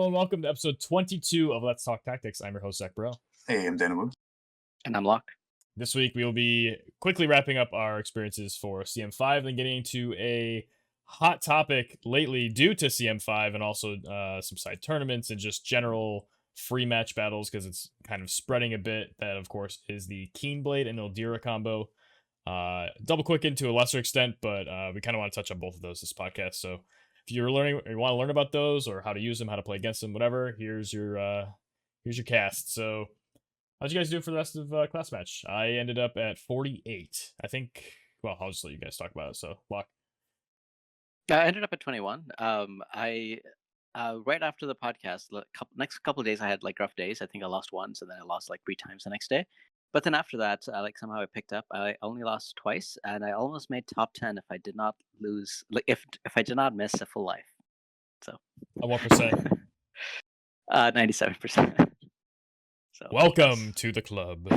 Hello and welcome to episode 22 of Let's Talk Tactics. I'm your host, Zach Burrell. Hey, I'm Dana Wu. And I'm Locke. This week we will be quickly wrapping up our experiences for CM5 and getting into a hot topic lately due to CM5 and also some side tournaments and just general free match battles because it's kind of spreading a bit. That, of course, is the Keen Blade and Ildyra combo. Double quick into a lesser extent, but we kind of want to touch on both of those this podcast. So if you're learning, or you want to learn about those or how to use them, how to play against them, whatever, here's your cast. So how'd you guys do for the rest of class match? I ended up at 48. I think. Well, I'll just let you guys talk about it. So, Locke. I ended up at 21. I right after the podcast, next couple of days I had like rough days. I think I lost once, and then I lost like 3 times the next day. But then after that, somehow I picked up. I only lost twice, and I almost made top 10 if I did not lose, like if I did not miss a full life. So. What percent? 97%. So. Welcome to the club.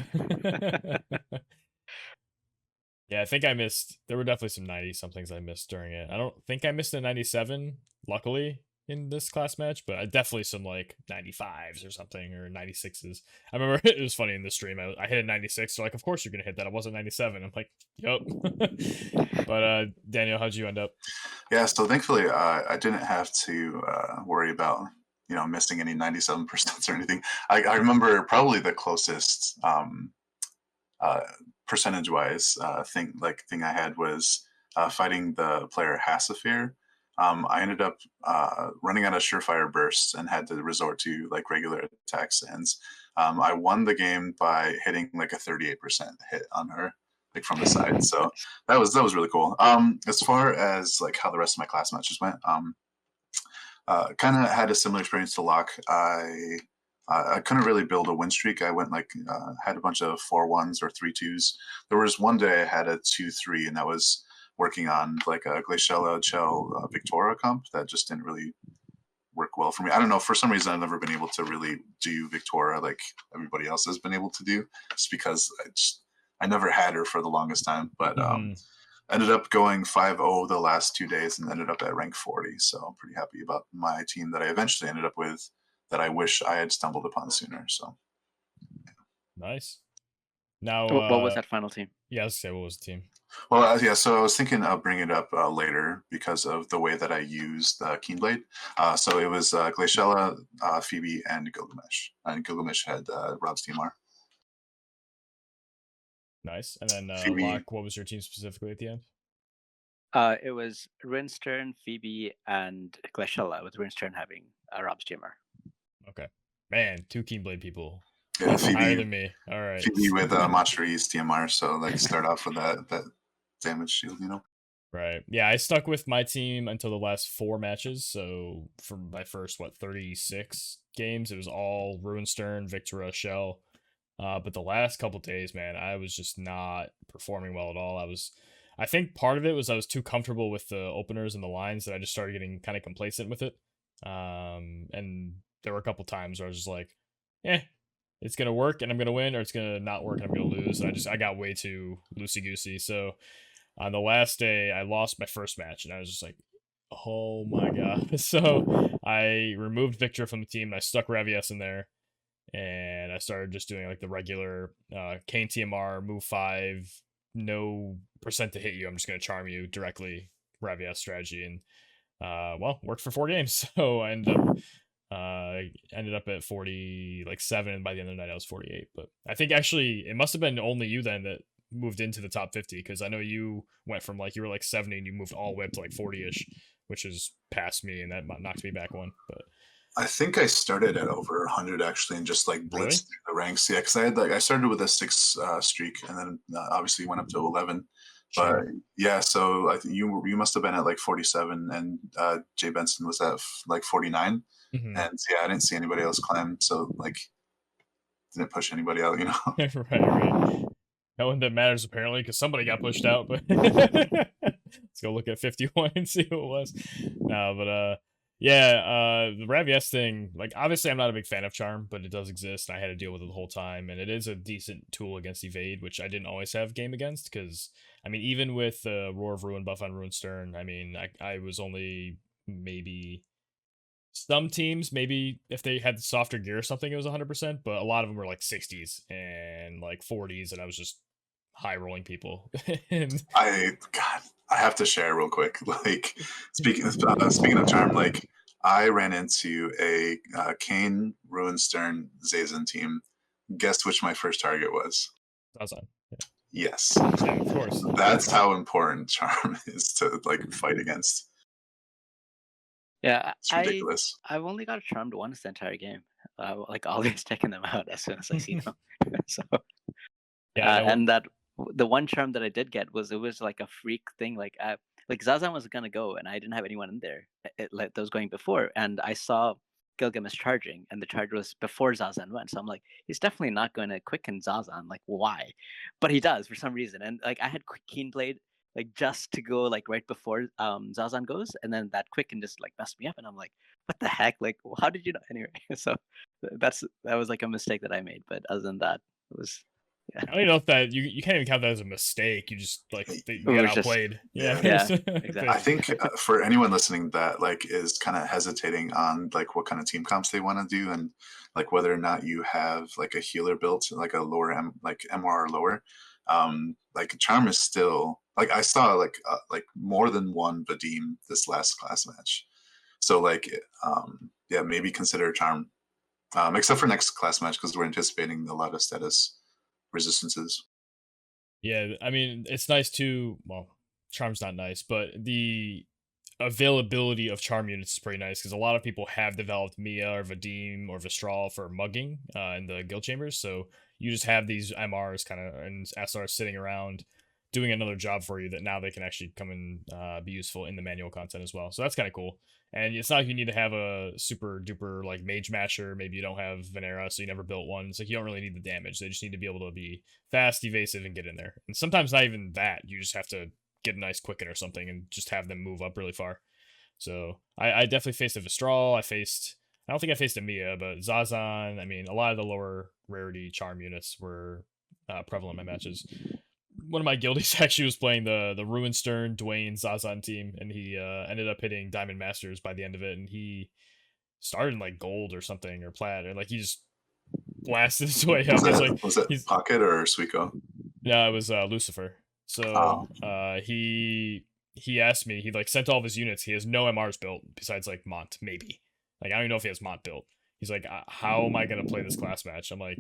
Yeah, I think I missed. There were definitely some 90 somethings I missed during it. I don't think I missed a 97, luckily, in this class match, but I definitely some like 95s or something, or 96s. I remember it was funny in the stream. I hit a 96. They're like, of course you're gonna hit that. I wasn't 97. I'm like, yup. But Daniel, how'd you end up? Yeah, so thankfully I didn't have to worry about missing any 97% or anything. I remember probably the closest percentage-wise thing I had was fighting the player Hassafir. I ended up running out of surefire bursts and had to resort to like regular attacks. And I won the game by hitting like a 38% hit on her, like from the side. So that was really cool. As far as like how the rest of my class matches went, kind of had a similar experience to Locke. I couldn't really build a win streak. I went like had a bunch of 4-1s or 3-2s. There was one day I had a 2-3, and that was working on like a Glaciella Chell Victoria comp that just didn't really work well for me. I don't know, for some reason I've never been able to really do Victoria like everybody else has been able to do, just because I never had her for the longest time. But ended up going 5-0 the last 2 days and ended up at rank 40. So I'm pretty happy about my team that I eventually ended up with, that I wish I had stumbled upon sooner. So Nice. Now, what was that final team? Yeah, I was gonna say, what was the team? Well, yeah, so I was thinking of bringing it up later because of the way that I used Keen Blade. So it was Glaciella, Phoebe, and Gilgamesh. And Gilgamesh had Rob's TMR. Nice. And then, Locke, what was your team specifically at the end? It was Ruinstern, Phoebe, and Glaciella, with Ruinstern having Rob's TMR. Okay. Man, 2 Keen Blade people. Yeah, Phoebe, higher than me. All right. Phoebe with Machiri's TMR, so like start off with that damage shield, Right. Yeah, I stuck with my team until the last 4 matches. So for my first 36 games, it was all Ruinstern, Victoria, Shell. But the last couple days, man, I was just not performing well at all. I think part of it was I was too comfortable with the openers and the lines that I just started getting kind of complacent with it. And there were a couple times where I was just like, it's going to work and I'm going to win, or it's going to not work and I'm going to lose. And I got way too loosey-goosey. So on the last day, I lost my first match and I was just like, oh my God. So I removed Victor from the team and I stuck Ravies in there. And I started just doing like the regular Kane TMR, move 5, no percent to hit you. I'm just going to charm you directly, Ravies strategy. And worked for 4 games. So I ended up at 47, and by the end of the night I was 48. But I think actually it must have been only you then that moved into the top 50, because I know you went from you were like 70 and you moved all the way up to like 40ish, which is past me, and that knocked me back one. But I think I started at over 100 actually, and just like blitzed Really? through the ranks. Yeah, because I started with a 6 streak, and then obviously went up to 11. Sure. But yeah, so I think you must have been at like 47, and Jay Benson was at like 49. Mhm. And yeah, I didn't see anybody else climb, so like didn't push anybody out, Right. No one that matters apparently, because somebody got pushed out. But let's go look at 51 and see who it was. No, but the Ravies thing, like obviously I'm not a big fan of Charm, but it does exist and I had to deal with it the whole time, and it is a decent tool against Evade, which I didn't always have game against, because I mean, even with the Roar of Ruin buff on Ruinstern, I mean, I was only maybe Some teams, maybe if they had softer gear or something, it was 100%, but a lot of them were like 60s and like 40s, and I was just high rolling people. And God, I have to share real quick. Like speaking of charm, like I ran into a Kane Ruinstern Zazen team. Guess which my first target was? Zazan. Yes. Yeah, of course. That's how important charm is to like fight against. Yeah, It's ridiculous. I've only got charmed once the entire game. Like always taking them out as soon as I see them. So Yeah, no, and that the one charm that I did get was like a freak thing. Like Zazan was gonna go, and I didn't have anyone in there. Like that was going before, and I saw Gilgamesh charging, and the charge was before Zazan went. So I'm like, he's definitely not going to quicken Zazan. Like, why? But he does for some reason. And like I had Keen Blade like just to go like right before Zazan goes, and then that quicken just like messed me up, and I'm like, what the heck? Like, how did you know? Anyway, so that was like a mistake that I made. But other than that, it was. Yeah. I don't even know if that you can't even count that as a mistake. You just like you It got was just- outplayed. Yeah. Exactly. I think for anyone listening that like is kind of hesitating on like what kind of team comps they want to do, and like whether or not you have like a healer built like a lower like MR or lower, like charm is still like I saw like more than one Vadim this last class match. So like yeah, maybe consider charm, except for next class match because we're anticipating a lot of status resistances. Yeah, I mean, it's nice too. Well, charm's not nice, but the availability of charm units is pretty nice because a lot of people have developed Mia or Vadim or Vistral for mugging in the guild chambers. So you just have these MRs kind of and SRs sitting around doing another job for you that now they can actually come and be useful in the manual content as well. So that's kind of cool. And it's not like you need to have a super duper like mage masher. Maybe you don't have Venera, so you never built one. It's like you don't really need the damage. They just need to be able to be fast, evasive, and get in there. And sometimes not even that. You just have to get a nice quicken or something and just have them move up really far. So I definitely faced a Vistral. I don't think I faced a Mia, but Zazan. I mean, a lot of the lower rarity charm units were prevalent in my matches. One of my guildies actually was playing the Ruinstern Dwayne Zazan team, and he ended up hitting Diamond Masters by the end of it, and he started in like gold or something or plat, and like he just blasted his way up. Was it Pocket or Suiko? Yeah, it was Lucifer. So he asked me, he like sent all of his units. He has no MRs built besides like Mont, maybe. Like I don't even know if he has Mont built. He's like, how am I gonna play this class match? I'm like,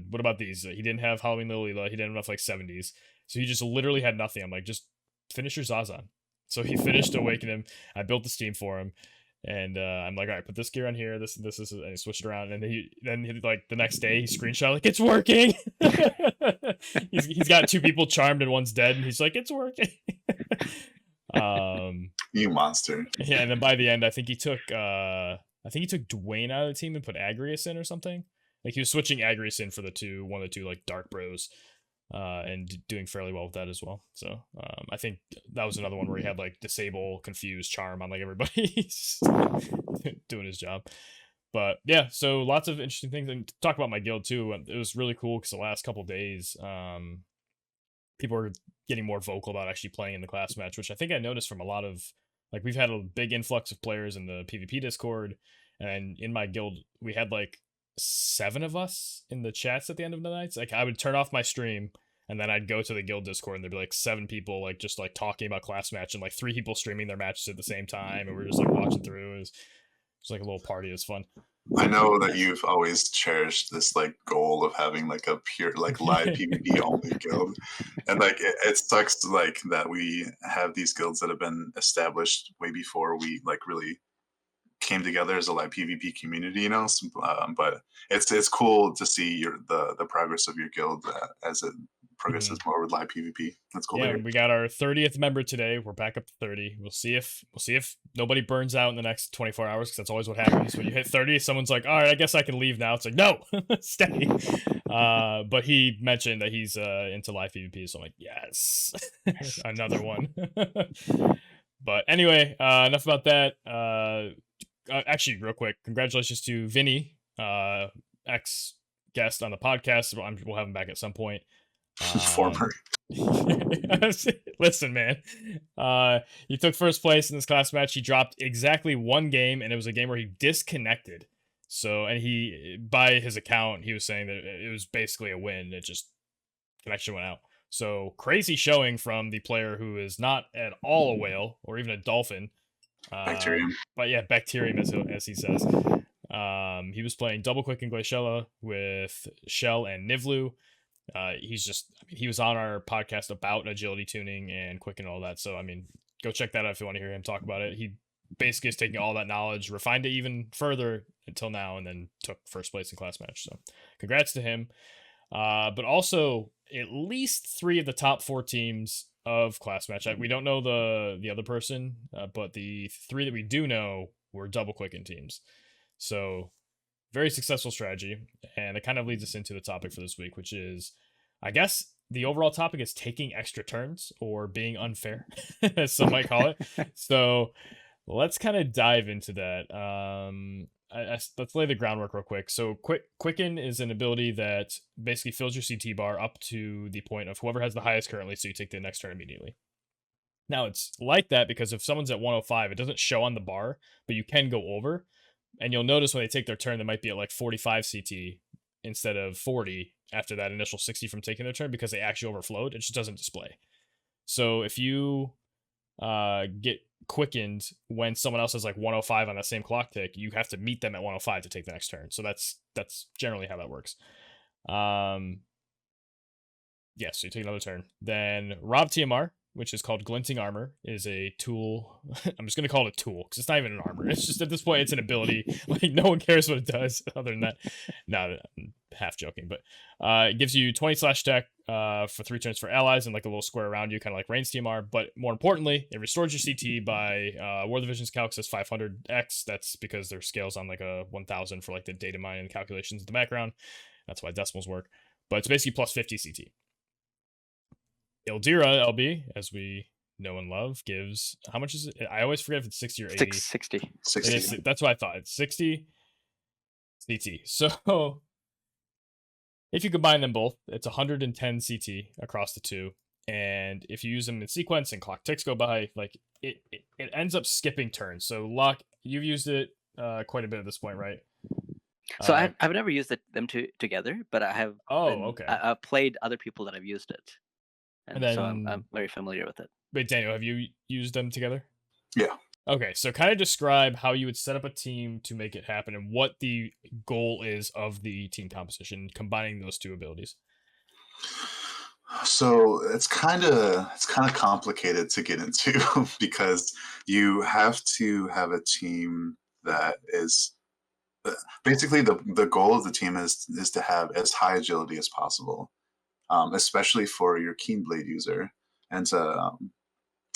what about these? He didn't have Halloween Lilila. He didn't have enough like 70s. So he just literally had nothing. I'm like, just finish your Zazan. So he finished Awaken him. I built the Steam for him. And I'm like, all right, put this gear on here. This is, and he switched around. And then he like the next day he screenshot like it's working. he's got 2 people charmed and one's dead, and he's like, it's working. You monster. Yeah, and then by the end, I think he took Dwayne out of the team and put Agrius in or something. Like he was switching Agrius in for one of the two like Dark Bros. And doing fairly well with that as well. So I think that was another one where he had like disable, confuse, charm on like everybody doing his job. But yeah, so lots of interesting things. And to talk about my guild too, it was really cool because the last couple days, people were getting more vocal about actually playing in the class match, which I think I noticed from a lot of like we've had a big influx of players in the PvP Discord, and in my guild we had like 7 of us in the chats at the end of the nights. Like I would turn off my stream and then I'd go to the guild Discord and there'd be like 7 people like just like talking about class match and like 3 people streaming their matches at the same time, and we're just like watching through. It was like a little party. It was fun. I know that you've always cherished this like goal of having like a pure like live PvP only guild, and like it sucks like that we have these guilds that have been established way before we like really came together as a live PvP community, you know. But it's cool to see the progress of your guild as it progresses more with live PvP. That's cool. Yeah, we got our 30th member today. We're back up to 30. We'll see if nobody burns out in the next 24 hours, because that's always what happens when you hit 30. Someone's like, all right, I guess I can leave now. It's like, no, stay. But he mentioned that he's into live PvP, so I'm like, yes, another one. But anyway, enough about that. Actually, real quick, congratulations to Vinny, ex guest on the podcast. We'll have him back at some point. Former. Listen, man. He took first place in this class match. He dropped exactly one game, and it was a game where he disconnected. So, and he, by his account, he was saying that it was basically a win. It just, connection went out. So, crazy showing from the player who is not at all a whale or even a dolphin. Bacterium. But yeah, bacterium, as he says. He was playing double quick and Glaciella with Shell and Nivlu. He was on our podcast about agility tuning and quick and all that. So, I mean, go check that out if you want to hear him talk about it. He basically is taking all that knowledge, refined it even further until now, and then took first place in class match. So, congrats to him. But also, at least 3 of the top 4 teams of class match. We don't know the other person, but the 3 that we do know were double quicken teams. So, very successful strategy, and it kind of leads us into the topic for this week, which is, I guess, the overall topic is taking extra turns or being unfair, as some might call it. So let's kind of dive into that. Let's lay the groundwork real quick. So Quicken is an ability that basically fills your CT bar up to the point of whoever has the highest currently, so you take the next turn immediately. Now, it's like that because if someone's at 105, it doesn't show on the bar, but you can go over. And you'll notice when they take their turn, they might be at like 45 CT instead of 40 after that initial 60 from taking their turn because they actually overflowed. It just doesn't display. So if you get quickened when someone else is like 105 on that same clock tick, you have to meet them at 105 to take the next turn. So that's generally how that works. So you take another turn. Then Rob TMR, which is called Glinting Armor, is a tool. I'm just going to call it a tool because it's not even an armor. It's just, at this point, it's an ability. Like, no one cares what it does other than that. No, I'm half joking, but it gives you 20/tech for 3 turns for allies and like a little square around you, kind of like Rain's TMR. But more importantly, it restores your CT by War Division's calc says 500x. That's because their scale's on like a 1000 for like the data mining and calculations in the background. That's why decimals work. But it's basically plus 50 CT. Ildyra LB, as we know and love, gives, how much is it? I always forget if it's 60 or 80. 60. 60. That's what I thought. It's 60 CT. So if you combine them both, it's 110 CT across the 2. And if you use them in sequence and clock ticks go by, like it ends up skipping turns. So Locke, you've used it quite a bit at this point, right? So I've never used them together, but I have. Okay. I've played other people that have used it. And then, so I'm very familiar with it. Wait, Daniel, have you used them together? Yeah. Okay, so kind of describe how you would set up a team to make it happen and what the goal is of the team composition, combining those 2 abilities. So it's kind of complicated to get into because you have to have a team that is basically the goal of the team is to have as high agility as possible. Especially for your Keen Blade user. And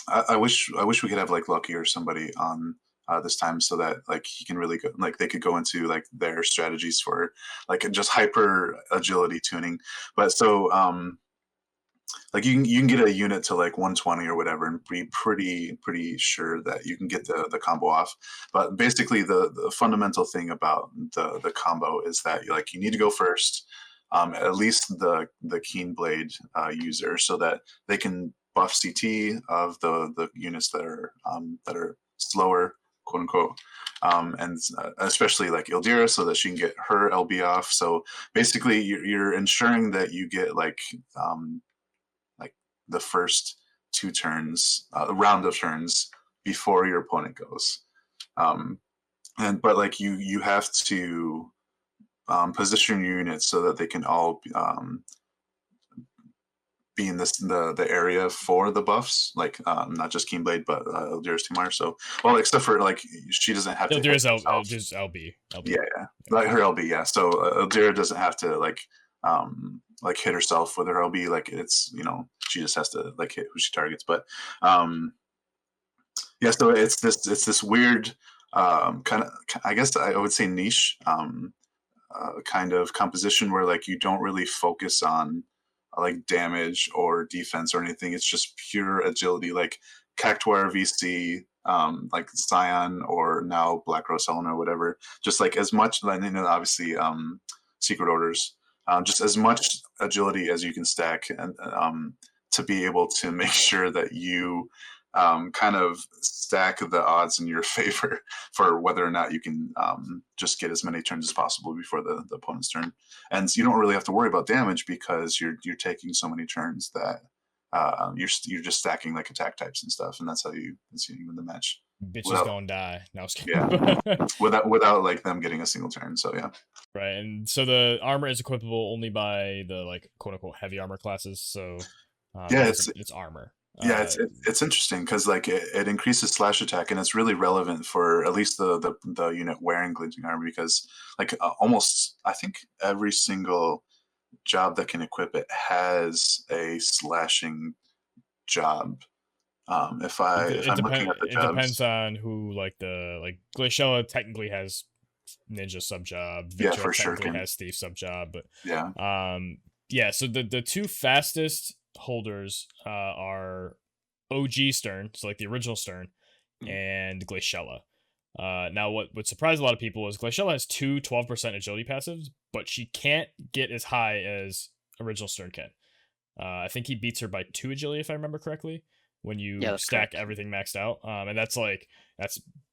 I wish we could have like Lucky or somebody on this time so that like he can really go, like they could go into like their strategies for like just hyper agility tuning. But so like you can get a unit to like 120 or whatever and be pretty sure that you can get the combo off. But basically the fundamental thing about the combo is that like you need to go first. At least the Keen Blade user, so that they can buff CT of the units that are slower, quote unquote, and especially like Ildyra, so that she can get her LB off. So basically, you're ensuring that you get like the first 2 turns, a round of turns before your opponent goes, but like you have to position your units so that they can all be in the area for the buffs, like not just Keen Blade, but Ildyra's TMR. So, well, except for like she doesn't have to. Ildyra's LB. Yeah, like her LB. Yeah, so Ildyra doesn't have to like hit herself with her LB. Like it's she just has to like hit who she targets. But yeah, so it's this weird kind of, I guess I would say, niche. Kind of composition where like you don't really focus on like damage or defense or anything. It's just pure agility, like Cactuar VC, like Scion or now Black Rose Helena or whatever. Just like as much, obviously Secret Orders, just as much agility as you can stack and to be able to make sure that you kind of stack the odds in your favor for whether or not you can just get as many turns as possible before the opponent's turn. And so you don't really have to worry about damage because you're taking so many turns that you're just stacking like attack types and stuff, and that's how you win the match. Bitches don't die. No, I was kidding. Yeah, without like them getting a single turn. So yeah. Right, and so the armor is equipable only by the like quote unquote heavy armor classes. So yeah, it's armor. Yeah, it's interesting because like it increases slash attack, and it's really relevant for at least the unit wearing glinting armor, because like almost I think every single job that can equip it has a slashing job. If I'm looking at the jobs, it depends on who, like Glaciella technically has ninja sub job. Yeah, for technically sure. has thief sub job, but yeah. Yeah, so the two fastest holders are OG Stern, so like the original Stern, and Glaciella. Now, what would surprise a lot of people is Glaciella has two 12% agility passives, but she can't get as high as original Stern can. I think he beats her by 2 agility, if I remember correctly, when you stack everything maxed out. And that's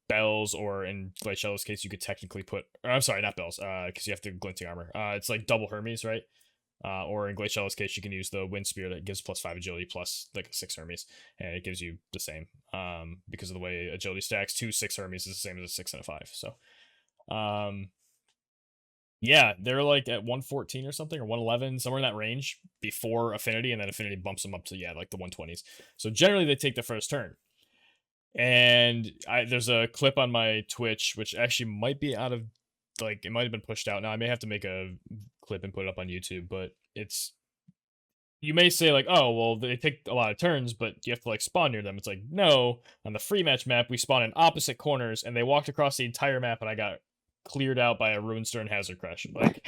bells, or in Glaciella's case, you could technically put... I'm sorry, not bells, because you have the glinting armor. It's like double Hermes, right? Or in Glaciella's case, you can use the Wind Spear that gives +5 agility plus like a 6 Hermes, and it gives you the same. Because of the way agility stacks, 2 6 Hermes is the same as a 6 and a 5. So, yeah, they're like at 114 or something, or 111, somewhere in that range before Affinity, and then Affinity bumps them up to like the 120s. So generally, they take the first turn. And there's a clip on my Twitch, which actually might be out of, like, it might have been pushed out. Now, I may have to make a clip and put it up on YouTube, but you may say, like, oh, well, they take a lot of turns, but you have to, like, spawn near them. It's like, no, on the free match map, we spawn in opposite corners, and they walked across the entire map, and I got cleared out by a Ruinstern Hazard Crush. Like,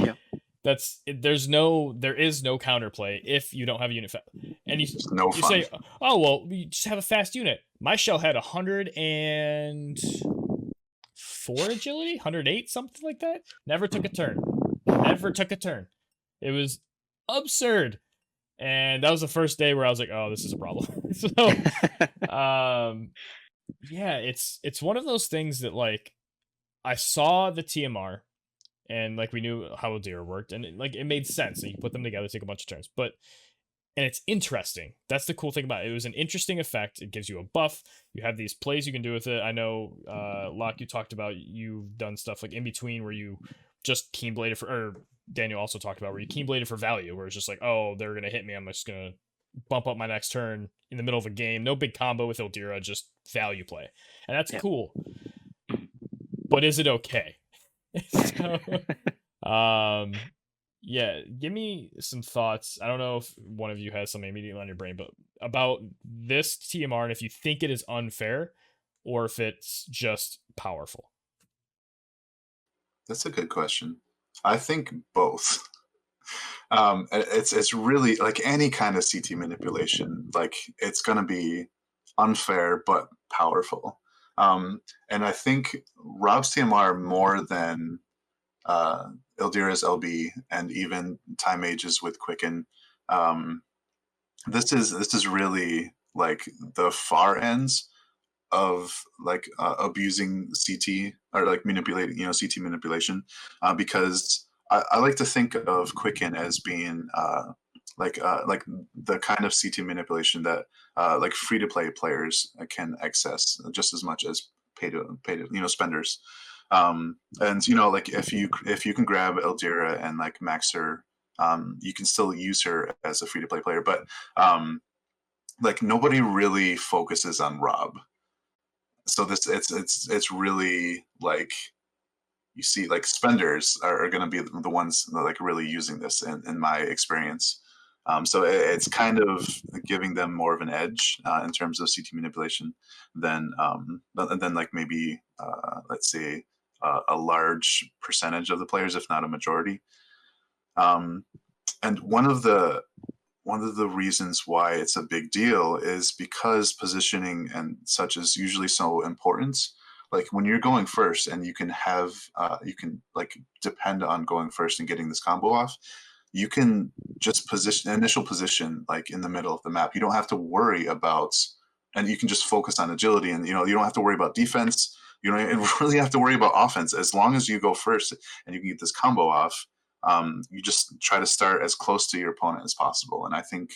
there is no counterplay if you don't have a unit and you say, oh, well, you just have a fast unit. My shell had 104 agility, 108, something like that. Never took a turn. It was absurd. And that was the first day where I was like, oh, this is a problem. So yeah, it's one of those things that, like, I saw the TMR, and like we knew how Ildyra worked, and it made sense that you put them together, take a bunch of turns. And it's interesting. That's the cool thing about it. It was an interesting effect. It gives you a buff. You have these plays you can do with it. I know, Locke, you talked about, you've done stuff like in between where you just Keen Bladed for, or Daniel also talked about where you Keen Bladed for value, where it's just like, oh, they're gonna hit me, I'm just gonna bump up my next turn in the middle of a game. No big combo with Ildyra, just value play, and that's cool. But is it okay? So, yeah, give me some thoughts. I don't know if one of you has something immediately on your brain, but about this TMR, and if you think it is unfair or if it's just powerful. That's a good question. I think both. It's really like any kind of CT manipulation. Like, it's going to be unfair but powerful. And I think Rob's TMR, more than Ildyra's LB and even Time Mages with Quicken, this is really like the far ends of like abusing CT, or like manipulating, CT manipulation, because I like to think of Quicken as being like the kind of CT manipulation that like free to play players can access just as much as pay to spenders. And like if you can grab Ildyra and like max her, you can still use her as a free to play player, but like nobody really focuses on Rob. So it's really like, you see, like spenders are going to be the ones that, like, really using this in my experience. So it's kind of giving them more of an edge in terms of CT manipulation than like maybe let's say a large percentage of the players, if not a majority. And one of the reasons why it's a big deal is because positioning and such is usually so important. Like when you're going first and you can have you can like depend on going first and getting this combo off, you can just initial position like in the middle of the map. You don't have to worry about, and you can just focus on agility, and you don't have to worry about defense. You don't really have to worry about offense as long as you go first and you can get this combo off. You just try to start as close to your opponent as possible, and I think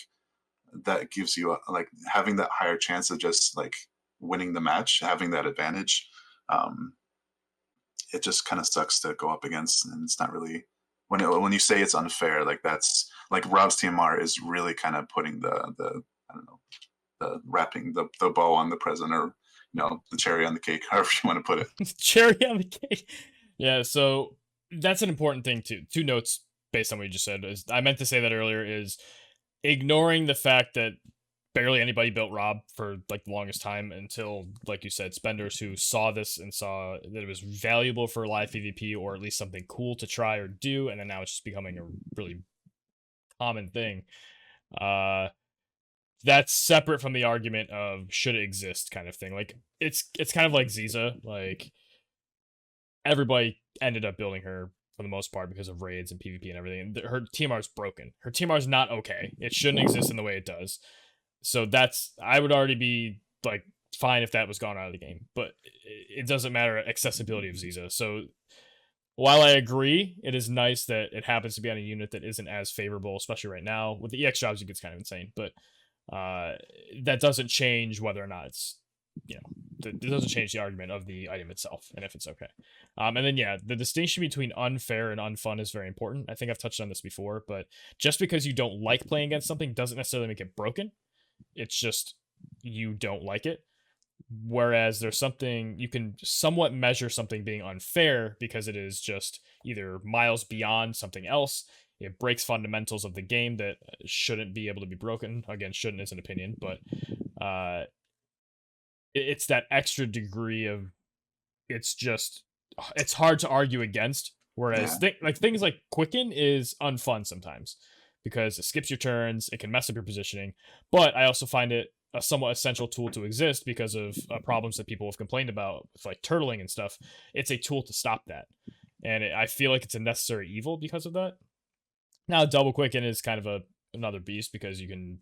that gives you like having that higher chance of just like winning the match, having that advantage. Um, it just kind of sucks to go up against, and it's not really when you say it's unfair, like that's like Rob's TMR is really kind of putting the I don't know, the wrapping the bow on the present, or the cherry on the cake, however you want to put it. Cherry on the cake. Yeah, so that's an important thing too. Two notes based on what you just said is I meant to say that earlier is ignoring the fact that barely anybody built Rob for like the longest time until, like you said, spenders who saw this and saw that it was valuable for live PvP or at least something cool to try or do, and then now it's just becoming a really common thing. That's separate from the argument of should it exist kind of thing. Like it's kind of like Ziza. Like everybody ended up building her for the most part because of raids and PvP and everything. Her TMR is broken. Her TMR is not okay. It shouldn't exist in the way it does. So I would already be like fine if that was gone out of the game, but it doesn't matter accessibility of Ziza. So while I agree, it is nice that it happens to be on a unit that isn't as favorable, especially right now with the EX jobs. It gets kind of insane, but that doesn't change whether or not it's it doesn't change the argument of the item itself and if it's okay. And then the distinction between unfair and unfun is very important. I think I've touched on this before, but just because you don't like playing against something doesn't necessarily make it broken. It's just you don't like it. Whereas there's something you can somewhat measure something being unfair because it is just either miles beyond something else. It breaks fundamentals of the game that shouldn't be able to be broken. Again, shouldn't is an opinion, but it's that extra degree of it's hard to argue against. Whereas things like Quicken is unfun sometimes because it skips your turns, it can mess up your positioning. But I also find it a somewhat essential tool to exist because of problems that people have complained about with like turtling and stuff. It's a tool to stop that, and I feel like it's a necessary evil because of that. Now, double quicken is kind of another beast because you can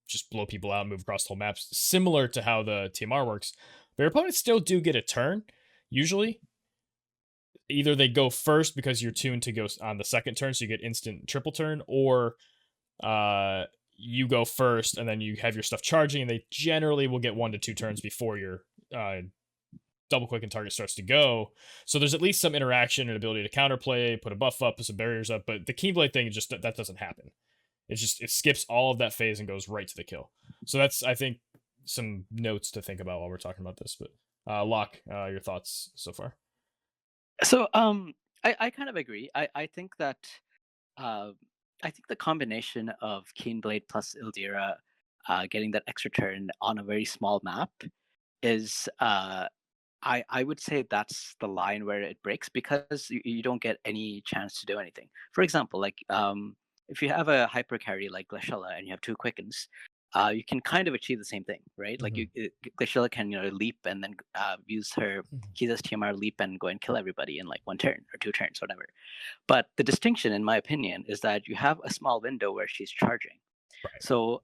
just blow people out and move across the whole maps, similar to how the TMR works. But your opponents still do get a turn, usually. Either they go first because you're tuned to go on the second turn, so you get instant triple turn, or you go first and then you have your stuff charging, and they generally will get 1 to 2 turns before your double quick and target starts to go. So there's at least some interaction and ability to counterplay, put a buff up, put some barriers up. But the Keen Blade thing, just that doesn't happen. It skips all of that phase and goes right to the kill. So that's, I think, some notes to think about while we're talking about this. But Locke, your thoughts so far? So I kind of agree. I think that I think the combination of Keen Blade plus Ildyra getting that extra turn on a very small map is I would say that's the line where it breaks because you don't get any chance to do anything. For example, like if you have a hyper carry like Glaciella and you have 2 quickens, you can kind of achieve the same thing, right? Like Glaciella can leap and then use her Kiza's TMR leap and go and kill everybody in like 1 turn or 2 turns, whatever. But the distinction, in my opinion, is that you have a small window where she's charging. Right. So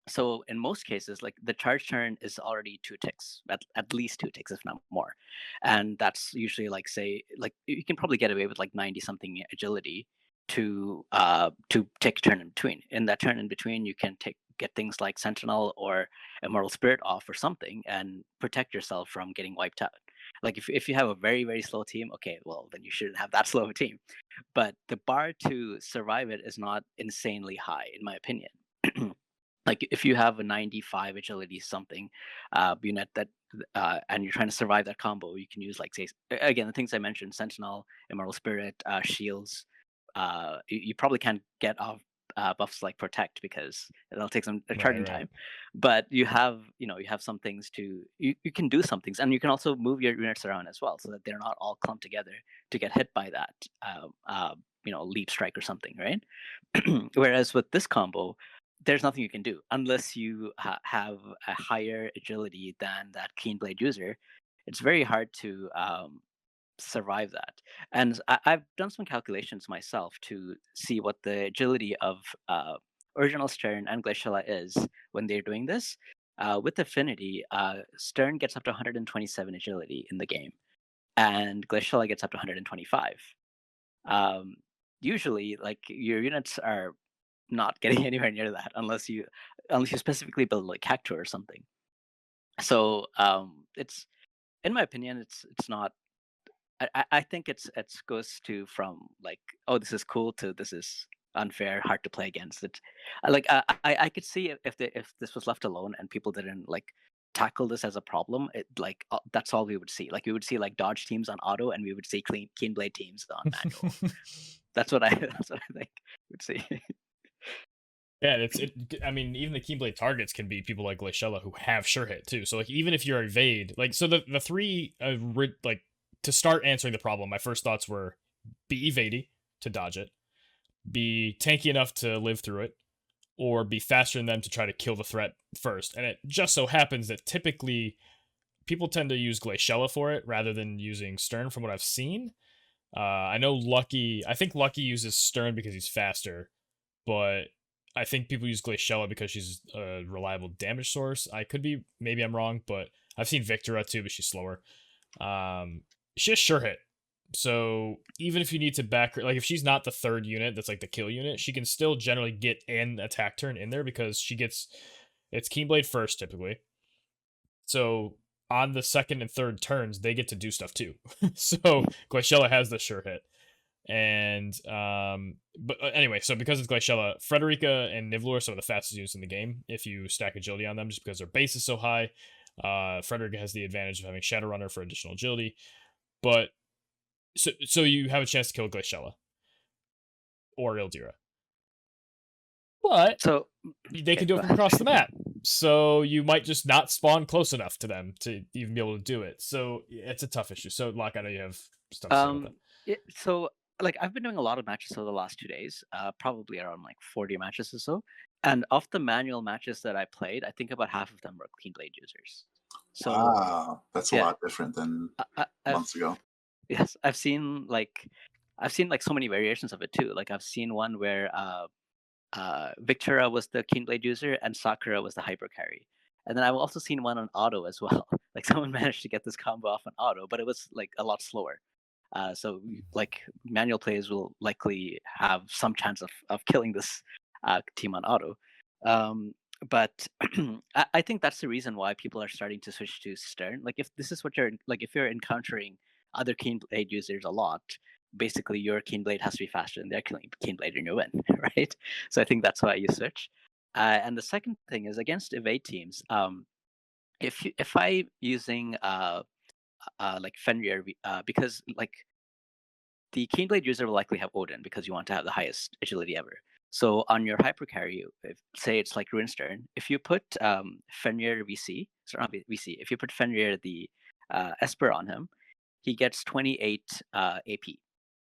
so in most cases, like the charge turn is already 2 ticks, at least 2 ticks, if not more. And that's usually like, say, like you can probably get away with like 90 something agility to take a turn in between. In that turn in between, you can get things like Sentinel or Immortal Spirit off or something and protect yourself from getting wiped out. Like if you have a very, very slow team, okay, well, then you shouldn't have that slow of a team. But the bar to survive it is not insanely high, in my opinion. Like if you have a 95 agility something unit that and you're trying to survive that combo, you can use like, say, again, the things I mentioned: Sentinel, Immortal Spirit, shields. You probably can't get off buffs like Protect because it'll take some charging time. But you have some things you can do some things, and you can also move your units around as well so that they're not all clumped together to get hit by that leap strike or something, right? Whereas with this combo, there's nothing you can do unless you have a higher agility than that Keen Blade user. It's very hard to survive that. And I've done some calculations myself to see what the agility of original Stern and Glaciella is when they're doing this. With Affinity, Stern gets up to 127 agility in the game, and Glaciella gets up to 125. Usually, like, your units are not getting anywhere near that unless you specifically build like Cactuar or something. So it's, in my opinion, it's not. I think it's goes to from like, oh, this is cool, to this is unfair, hard to play against. It like I could see if this was left alone and people didn't like tackle this as a problem, it like that's all we would see. Like we would see like dodge teams on auto, and we would see Keen Blade teams on manual. That's what I think we'd see. Yeah, I mean, even the Keen Blade targets can be people like Glaciella who have sure hit too. So like, even if you're evade, like, so the three like, to start answering the problem, my first thoughts were be evady to dodge it, be tanky enough to live through it, or be faster than them to try to kill the threat first. And it just so happens that typically people tend to use Glaciella for it rather than using Stern, from what I've seen. I know I think Lucky uses Stern because he's faster, but I think people use Glaciella because she's a reliable damage source. Maybe I'm wrong, but I've seen Victora too, but she's slower. She has sure hit. So even if you need to back her, like if she's not the third unit that's like the kill unit, she can still generally get an attack turn in there because it's Keen Blade first typically. So on the second and third turns, they get to do stuff too. So Glaciella has the sure hit. And but anyway, so because it's Glaciella, Frederica and Nivlor are some of the fastest units in the game if you stack agility on them, just because their base is so high. Frederica has the advantage of having Shadowrunner for additional agility. But so you have a chance to kill Glaciella or Ildyra. But So they can do it from across the map. So you might just not spawn close enough to them to even be able to do it. So it's a tough issue. So Locke, I know you have stuff to say about that. So like I've been doing a lot of matches over the last 2 days, probably around like 40 matches or so. And of the manual matches that I played, I think about half of them were Keen Blade users. So wow, that's a lot different than months ago. Yes, I've seen like so many variations of it too. Like I've seen one where Victora was the Keen Blade user and Sakura was the hyper carry. And then I've also seen one on auto as well. Like someone managed to get this combo off on auto, but it was like a lot slower. So like manual players will likely have some chance of killing this team on auto. But I think that's the reason why people are starting to switch to Stern. Like if this is what if you're encountering other Keen Blade users a lot, basically your Keen Blade has to be faster than their Keen Blade and you win, right? So I think that's why you switch. And the second thing is against evade teams. If I'm using like Fenrir, because like the Keen Blade user will likely have Odin because you want to have the highest agility ever. So on your hyper carry, say it's like Ruinstern, if you put Fenrir VC, sorry not VC, if you put Fenrir the Esper on him, he gets 28 AP.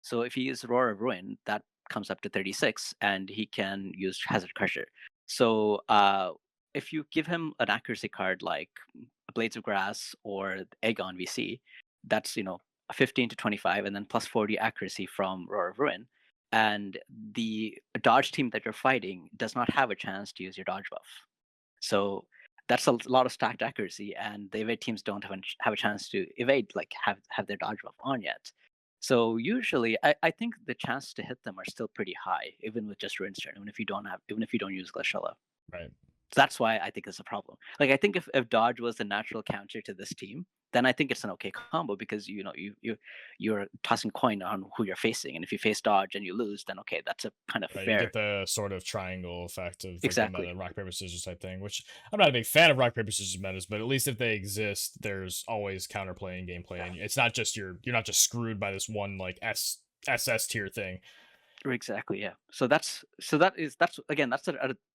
So if he uses Roar of Ruin, that comes up to 36, and he can use Hazard Crusher. So if you give him an accuracy card like Blades of Grass or Aegon VC, that's 15 to 25, and then plus 40 accuracy from Roar of Ruin. And the dodge team that you're fighting does not have a chance to use your dodge buff. So that's a lot of stacked accuracy, and the evade teams don't have a chance to evade, like have their dodge buff on yet. So usually, I think the chances to hit them are still pretty high, even with just Ruinstern, even if you don't use Glaciella. Right. That's why I think it's a problem. Like I think if dodge was the natural counter to this team, then I think it's an okay combo because you're tossing coin on who you're facing, and if you face dodge and you lose, then okay, that's a kind of right, fair. You get the sort of triangle effect of like exactly the meta rock paper scissors type thing, which I'm not a big fan of rock paper scissors metas, but at least if they exist, there's always counterplay and gameplay, and it's not just you're not just screwed by this one like SS tier thing. Exactly, yeah. So that's again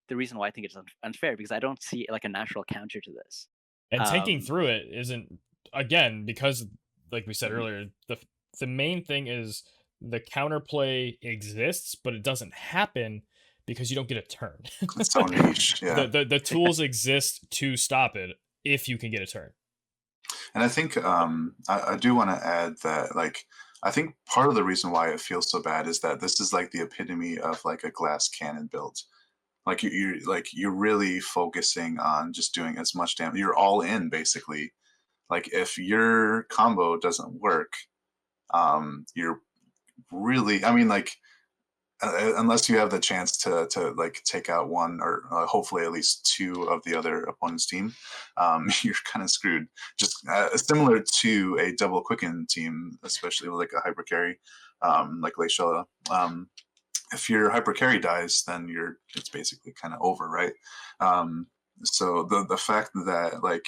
the reason why I think it's unfair, because I don't see like a natural counter to this. And tanking through it isn't, again, because like we said earlier, the main thing is the counterplay exists, but it doesn't happen because you don't get a turn. It's so niche. Yeah. The tools exist to stop it if you can get a turn. And I think I do want to add that like I think part of the reason why it feels so bad is that this is like the epitome of like a glass cannon build. Like you're really focusing on just doing as much damage. You're all in basically. Like if your combo doesn't work, you're really. I mean, like unless you have the chance to like take out one or hopefully at least two of the other opponent's team, you're kind of screwed. Just similar to a double quicken team, especially with like a hyper carry, like Leishella. If your hyper carry dies, then it's basically kind of over, right? So the fact that like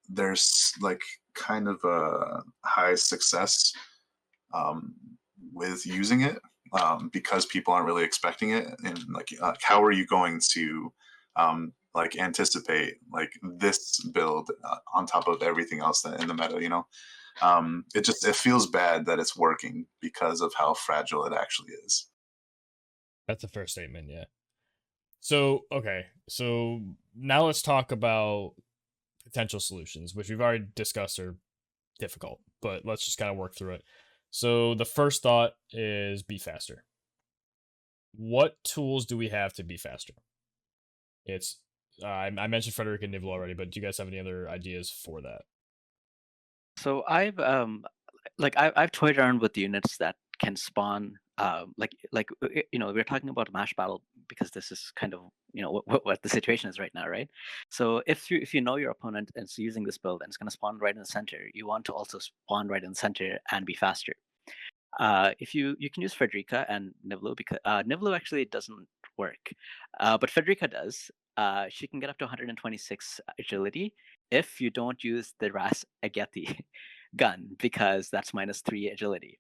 there's like kind of a high success with using it because people aren't really expecting it, and like how are you going to like anticipate like this build on top of everything else that in the meta, you know? It feels bad that it's working because of how fragile it actually is. That's a fair statement, yeah. So, okay. So now let's talk about potential solutions, which we've already discussed are difficult, but let's just kind of work through it. So the first thought is be faster. What tools do we have to be faster? It's I mentioned Frederick and Nibble already, but do you guys have any other ideas for that? So I've toyed around with units that can spawn we're talking about a mash battle because this is kind of what the situation is right now, right? So if you know your opponent and it's using this build and it's going to spawn right in the center, you want to also spawn right in the center and be faster. If you can use Frederica and Niblu because Niblu actually doesn't work, but Frederica does. She can get up to 126 agility if you don't use the Ras Ageti gun because that's -3 agility.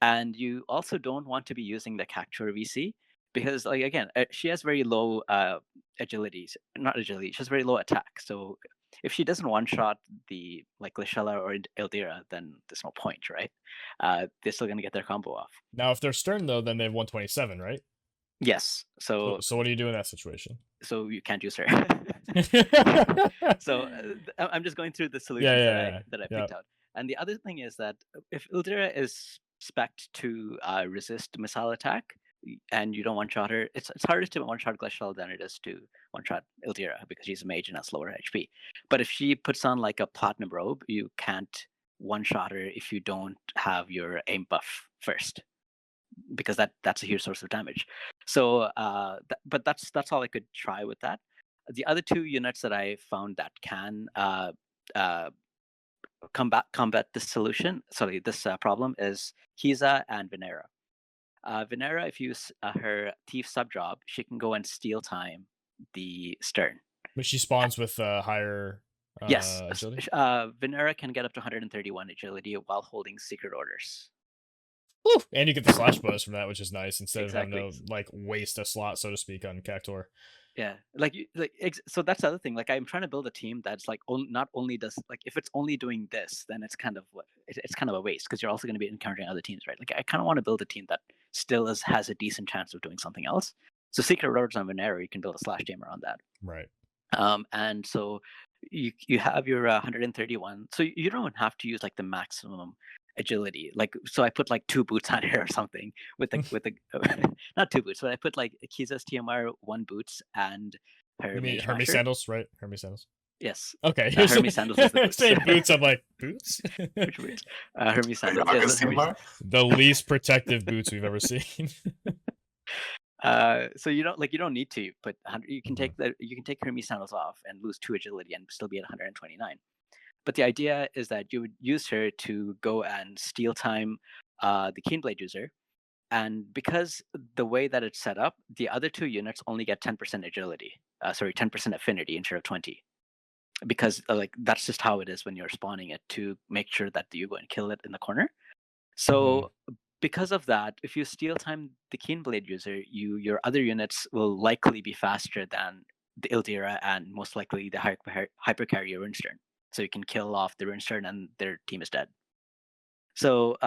And you also don't want to be using the Cactuar VC because, like again, she has very low agility. Not agility. She has very low attack. So if she doesn't one-shot the like Lishella or Ildyra, then there's no point, right? They're still gonna get their combo off. Now, if they're Stern though, then they have 127, right? Yes. So what do you do in that situation? So you can't use her. So I'm just going through the solutions that I picked out. And the other thing is that if Ildyra is spec'd to resist missile attack, and you don't one-shot her, it's harder to one-shot Glacial than it is to one-shot Ildyra because she's a mage and has lower HP. But if she puts on like a platinum robe, you can't one-shot her if you don't have your aim buff first, because that's a huge source of damage. So, but that's all I could try with that. The other two units that I found that can combat this problem is Kiza and Venera. Venera, if you use her Thief sub-job, she can go and steal time the Stern. But she spawns with higher yes, agility? Venera can get up to 131 agility while holding Secret Orders. Woo! And you get the slash bonus from that, which is nice, instead exactly. of having to like waste a slot, so to speak, on Cactuar. Yeah, so that's the other thing. Like I'm trying to build a team that's like not only does like if it's only doing this, then it's kind of a waste because you're also going to be encountering other teams, right? Like I kind of want to build a team that still has a decent chance of doing something else. So Secret Orders on Venera, you can build a slash team around that. Right. And so you have your 131. So you don't have to use like the maximum agility. Like so I put like 2 boots on her or something with the not 2 boots, but I put like Kiza's TMR 1 boots and her Hermes sandals, right? Hermes sandals. Yes. Okay. Hermes sandals is the boots. Saying boots, I'm like, boots? Which boots? Hermes sandals. Yes, TMR? The least protective boots we've ever seen. So you don't need to put 100. You can take Hermes sandals off and lose 2 agility and still be at 129. But the idea is that you would use her to go and steal time the Keen Blade user. And because the way that it's set up, the other 2 units only get 10% agility. 10% affinity instead of 20. Because like that's just how it is when you're spawning it to make sure that you go and kill it in the corner. So because of that, if you steal time the Keen Blade user, your other units will likely be faster than the Ildyra and most likely the hyper carrier Ruinstern. So you can kill off the Ruinstern and their team is dead. So,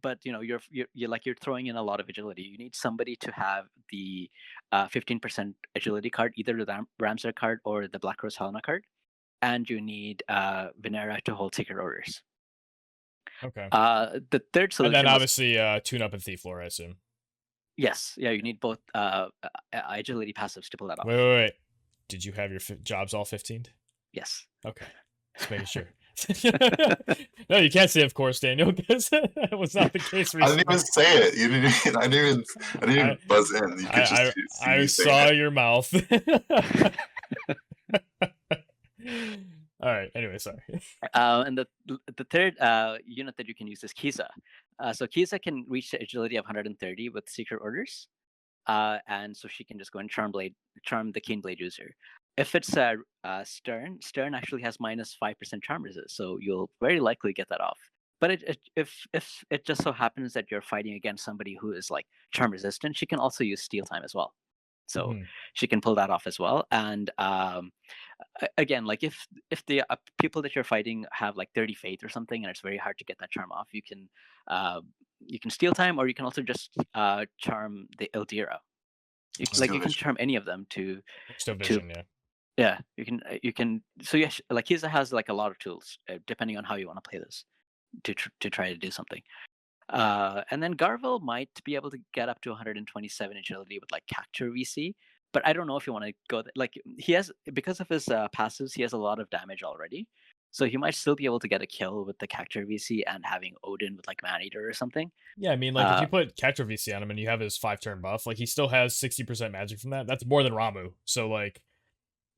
but you're throwing in a lot of agility. You need somebody to have the 15% agility card, either the Ramsar card or the Black Rose Helena card. and you need Venera to hold secret orders. Okay. The third And solution then was, obviously tune up and thief lore, I assume. yes, yeah, you need both agility passives to pull that off. Wait. Did you have your jobs all 15'd? Yes. Okay. Just making sure. No, you can't say of course, Daniel, because that was not the case recently. I didn't even say it. You didn't. I didn't even buzz in. You could just see I me saw saying your mouth. All right. Anyway, sorry. And the third unit that you can use is Kisa. So Kisa can reach the agility of 130 with secret orders, and so she can just go and charm the Keen Blade user. If it's Stern actually has -5% charm resist, so you'll very likely get that off. But if it just so happens that you're fighting against somebody who is like charm resistant, she can also use steal time as well. So she can pull that off as well. And again, like if the people that you're fighting have like 30 faith or something, and it's very hard to get that charm off, you can steal time, or you can also just charm the Ildyra. You can charm any of them to Still vision, yeah. Yeah, you can. So yeah, like Kisa has like a lot of tools depending on how you want to play this to try to do something. And then Garvel might be able to get up to 127 agility with like Capture VC, but I don't know if you want to go like he has, because of his passives, he has a lot of damage already, so he might still be able to get a kill with the Capture VC and having Odin with like Man-Eater or something. Yeah, I mean, like if you put Capture VC on him and you have his 5-turn buff, like he still has 60% magic from that. That's more than Ramu. So like,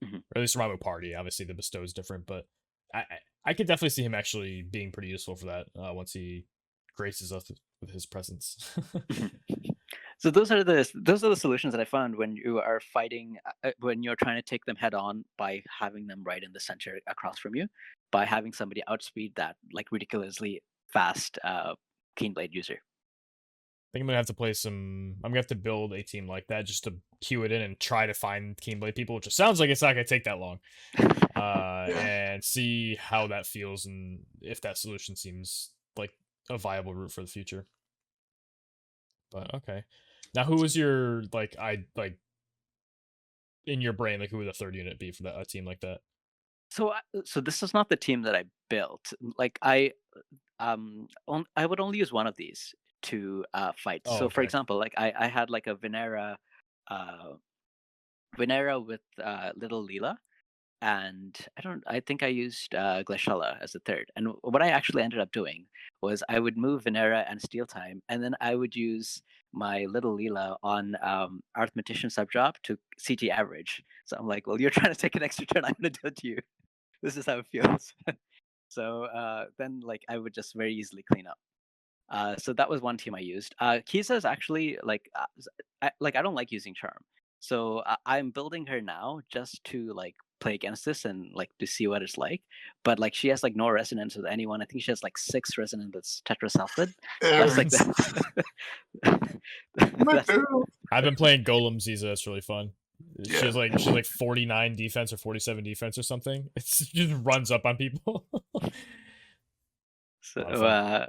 or at least Ramu Party. Obviously, the bestow is different, but I could definitely see him actually being pretty useful for that once he graces us with his presence. So those are the solutions that I found when you are fighting, when you're trying to take them head on by having them right in the center across from you, by having somebody outspeed that like ridiculously fast Keen Blade user. I think I'm gonna have to play some. I'm gonna have to build a team like that just to queue it in and try to find Keen Blade people, which sounds like it's not gonna take that long. And see how that feels and if that solution seems like a viable route for the future. But okay, now who was your in your brain, like who would the third unit be for that a team like that? So this is not the team that I built. Like I would only use one of these to fight. Oh, so for okay. example, like I had like a Venera with Little Leela, and I think I used Glashella as the third. And what I actually ended up doing was I would move Venera and Steal Time, and then I would use my Little Leela on Arithmetician Subjob to CT average. So I'm like, well, you're trying to take an extra turn, I'm gonna do it to you. This is how it feels. So then like I would just very easily clean up. So that was one team I used. Kisa is actually like I don't like using Charm. So I'm building her now just to like play against this and like to see what it's like. But like she has like no resonance with anyone. I think she has like 6 resonance with Tetra Sulfid. That's like I've been playing Golem Ziza. That's really fun. She has like 49 defense or 47 defense or something. It just runs up on people. So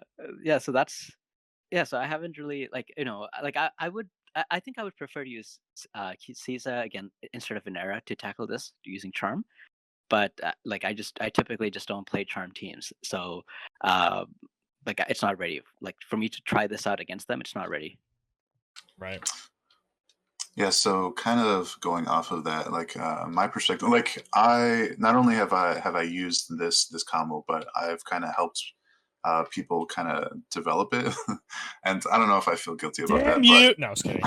so that's so I haven't really like I think I would prefer to use Caesar again instead of Venera to tackle this using Charm, but like I typically just don't play Charm teams, so like it's not ready. Like for me to try this out against them, it's not ready. Right. Yeah, so kind of going off of that, like my perspective, like I not only have I used this combo, but I've kind of helped people kind of develop it, and I don't know if I feel guilty about that. But... No, I was kidding.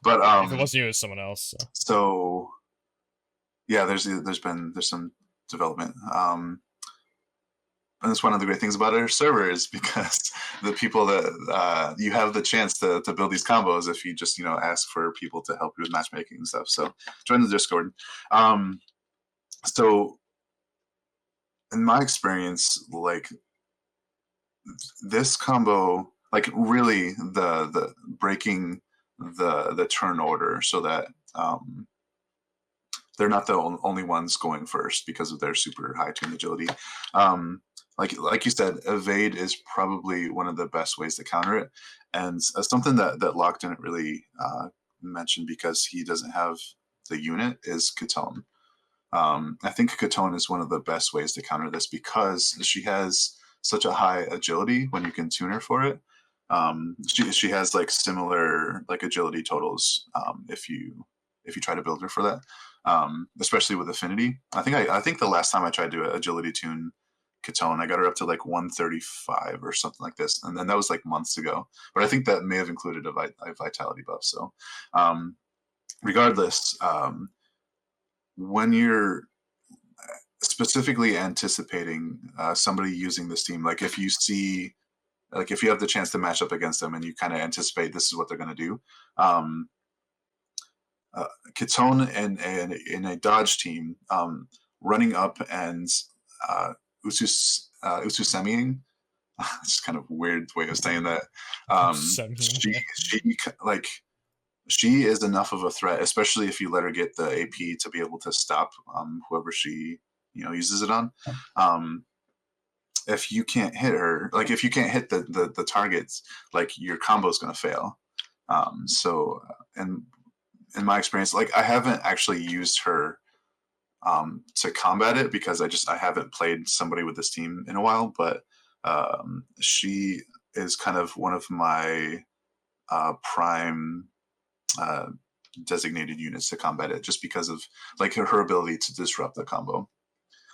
But if it wasn't you, it was someone else. So yeah, there's some development. And that's one of the great things about our server is because the people that you have the chance to build these combos if you just ask for people to help you with matchmaking and stuff. So join the Discord. So in my experience, like this combo, like really the breaking the turn order so that they're not the only ones going first because of their super high turn agility. Like you said, evade is probably one of the best ways to counter it, and something that Locke didn't really mention because he doesn't have the unit is Katone. I think Katone is one of the best ways to counter this because she has such a high agility when you can tune her for it. She has like similar like agility totals if you try to build her for that, especially with affinity. I think the last time I tried to agility tune Katone, I got her up to like 135 or something like this, and then that was like months ago. But I think that may have included a vitality buff. So, regardless, when you're specifically anticipating somebody using this team, like if you see, like if you have the chance to match up against them and you kind of anticipate this is what they're going to do, Kitone and in a dodge team, running up and Ususemiing. It's kind of a weird way of saying that. She is enough of a threat, especially if you let her get the AP to be able to stop whoever she uses it on. If you can't hit her, like if you can't hit the targets, like your combo is going to fail. So, and in my experience, like I haven't actually used her to combat it because I haven't played somebody with this team in a while, but she is kind of one of my prime designated units to combat it, just because of like her ability to disrupt the combo.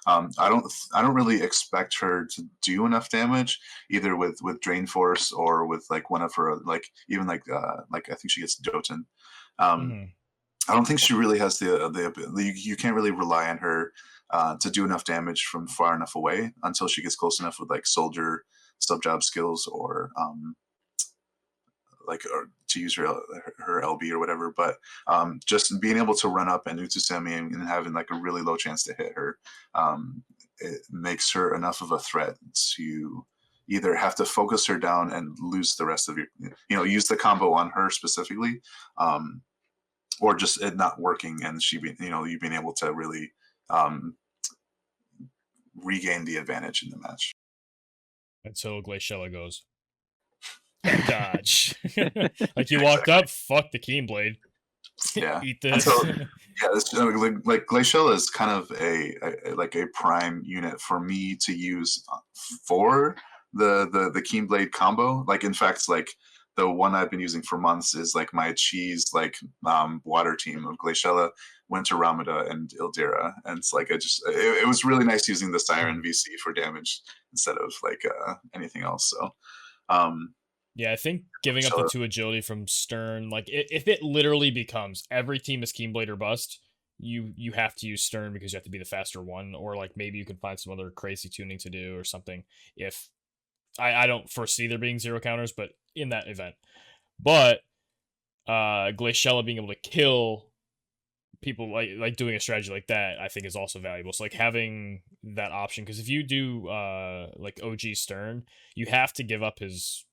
I don't really expect her to do enough damage either with Drain Force or with like one of her like even like I think she gets Jotun. I don't think she really has the ability. You can't really rely on her to do enough damage from far enough away until she gets close enough with like soldier sub job skills or to use her LB or whatever. But just being able to run up and Utsusemi and having like a really low chance to hit her, it makes her enough of a threat to either have to focus her down and lose the rest of your, use the combo on her specifically, or just it not working and you being able to really regain the advantage in the match. Until Glaciella goes dodge. Like you walked up, fuck the Keen Blade. Yeah. Eat this. Like Glaciella is kind of a prime unit for me to use for the Keen Blade combo. Like in fact, like the one I've been using for months is like my cheese water team of Glaciella, Winter Ramada, and Ildyra. And it's like it was really nice using the Siren VC for damage instead of like anything else. So yeah, I think giving up the 2 agility from Stern, like if it literally becomes every team is Keen Blade or bust, you have to use Stern because you have to be the faster one, or like maybe you can find some other crazy tuning to do or something. If I don't foresee there being 0 counters, but in that event. But Glaciella being able to kill people like doing a strategy like that, I think is also valuable. So like having that option, because if you do like OG Stern, you have to give up his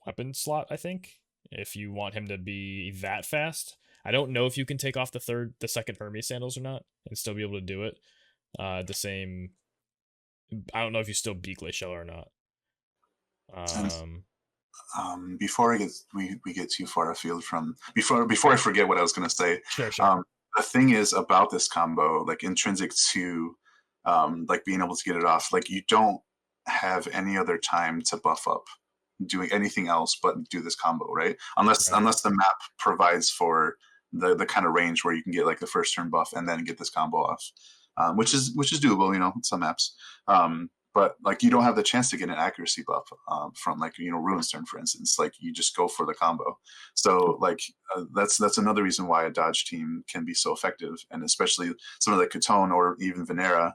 weapon slot, I think, if you want him to be that fast. I don't know if you can take off the second Hermes sandals or not and still be able to do it. The same. I don't know if you still beat Glaciella or not. Before we get too far afield from before I forget what I was going to say. Sure. The thing is about this combo, like intrinsic to like being able to get it off, like you don't have any other time to buff up doing anything else but do this combo, right? Unless the map provides for the kind of range where you can get like the first turn buff and then get this combo off, which is doable, some maps. But like you don't have the chance to get an accuracy buff from like Ruinstern, for instance. Like you just go for the combo. So like that's another reason why a dodge team can be so effective, and especially some of the Katone or even Venera,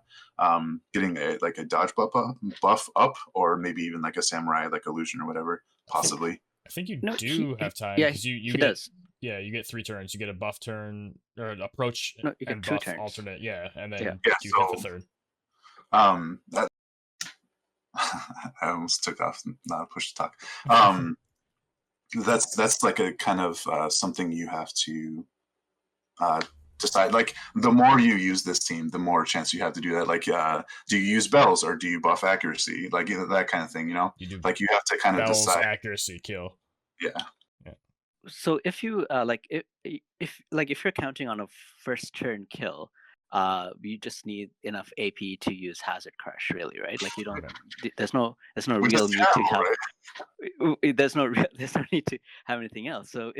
getting a dodge buff up, or maybe even like a samurai like illusion or whatever, possibly. I think you do have time. Yeah, you does. Yeah, you get 3 turns. You get a buff turn or an approach and buff alternate. Yeah, and then you hit the third. That I almost took off, not a push to talk. That's like a kind of something you have to decide. Like the more you use this team, the more chance you have to do that. Like, do you use bells or do you buff accuracy? Like that kind of thing. You do. Like you have to kind of decide. Accuracy kill. Yeah. So if you if you're counting on a first turn kill, you just need enough AP to use Hazard Crush, really, right? Like you don't. Okay. There's no Which is real need to terrible, have. right? There's no need to have anything else. Like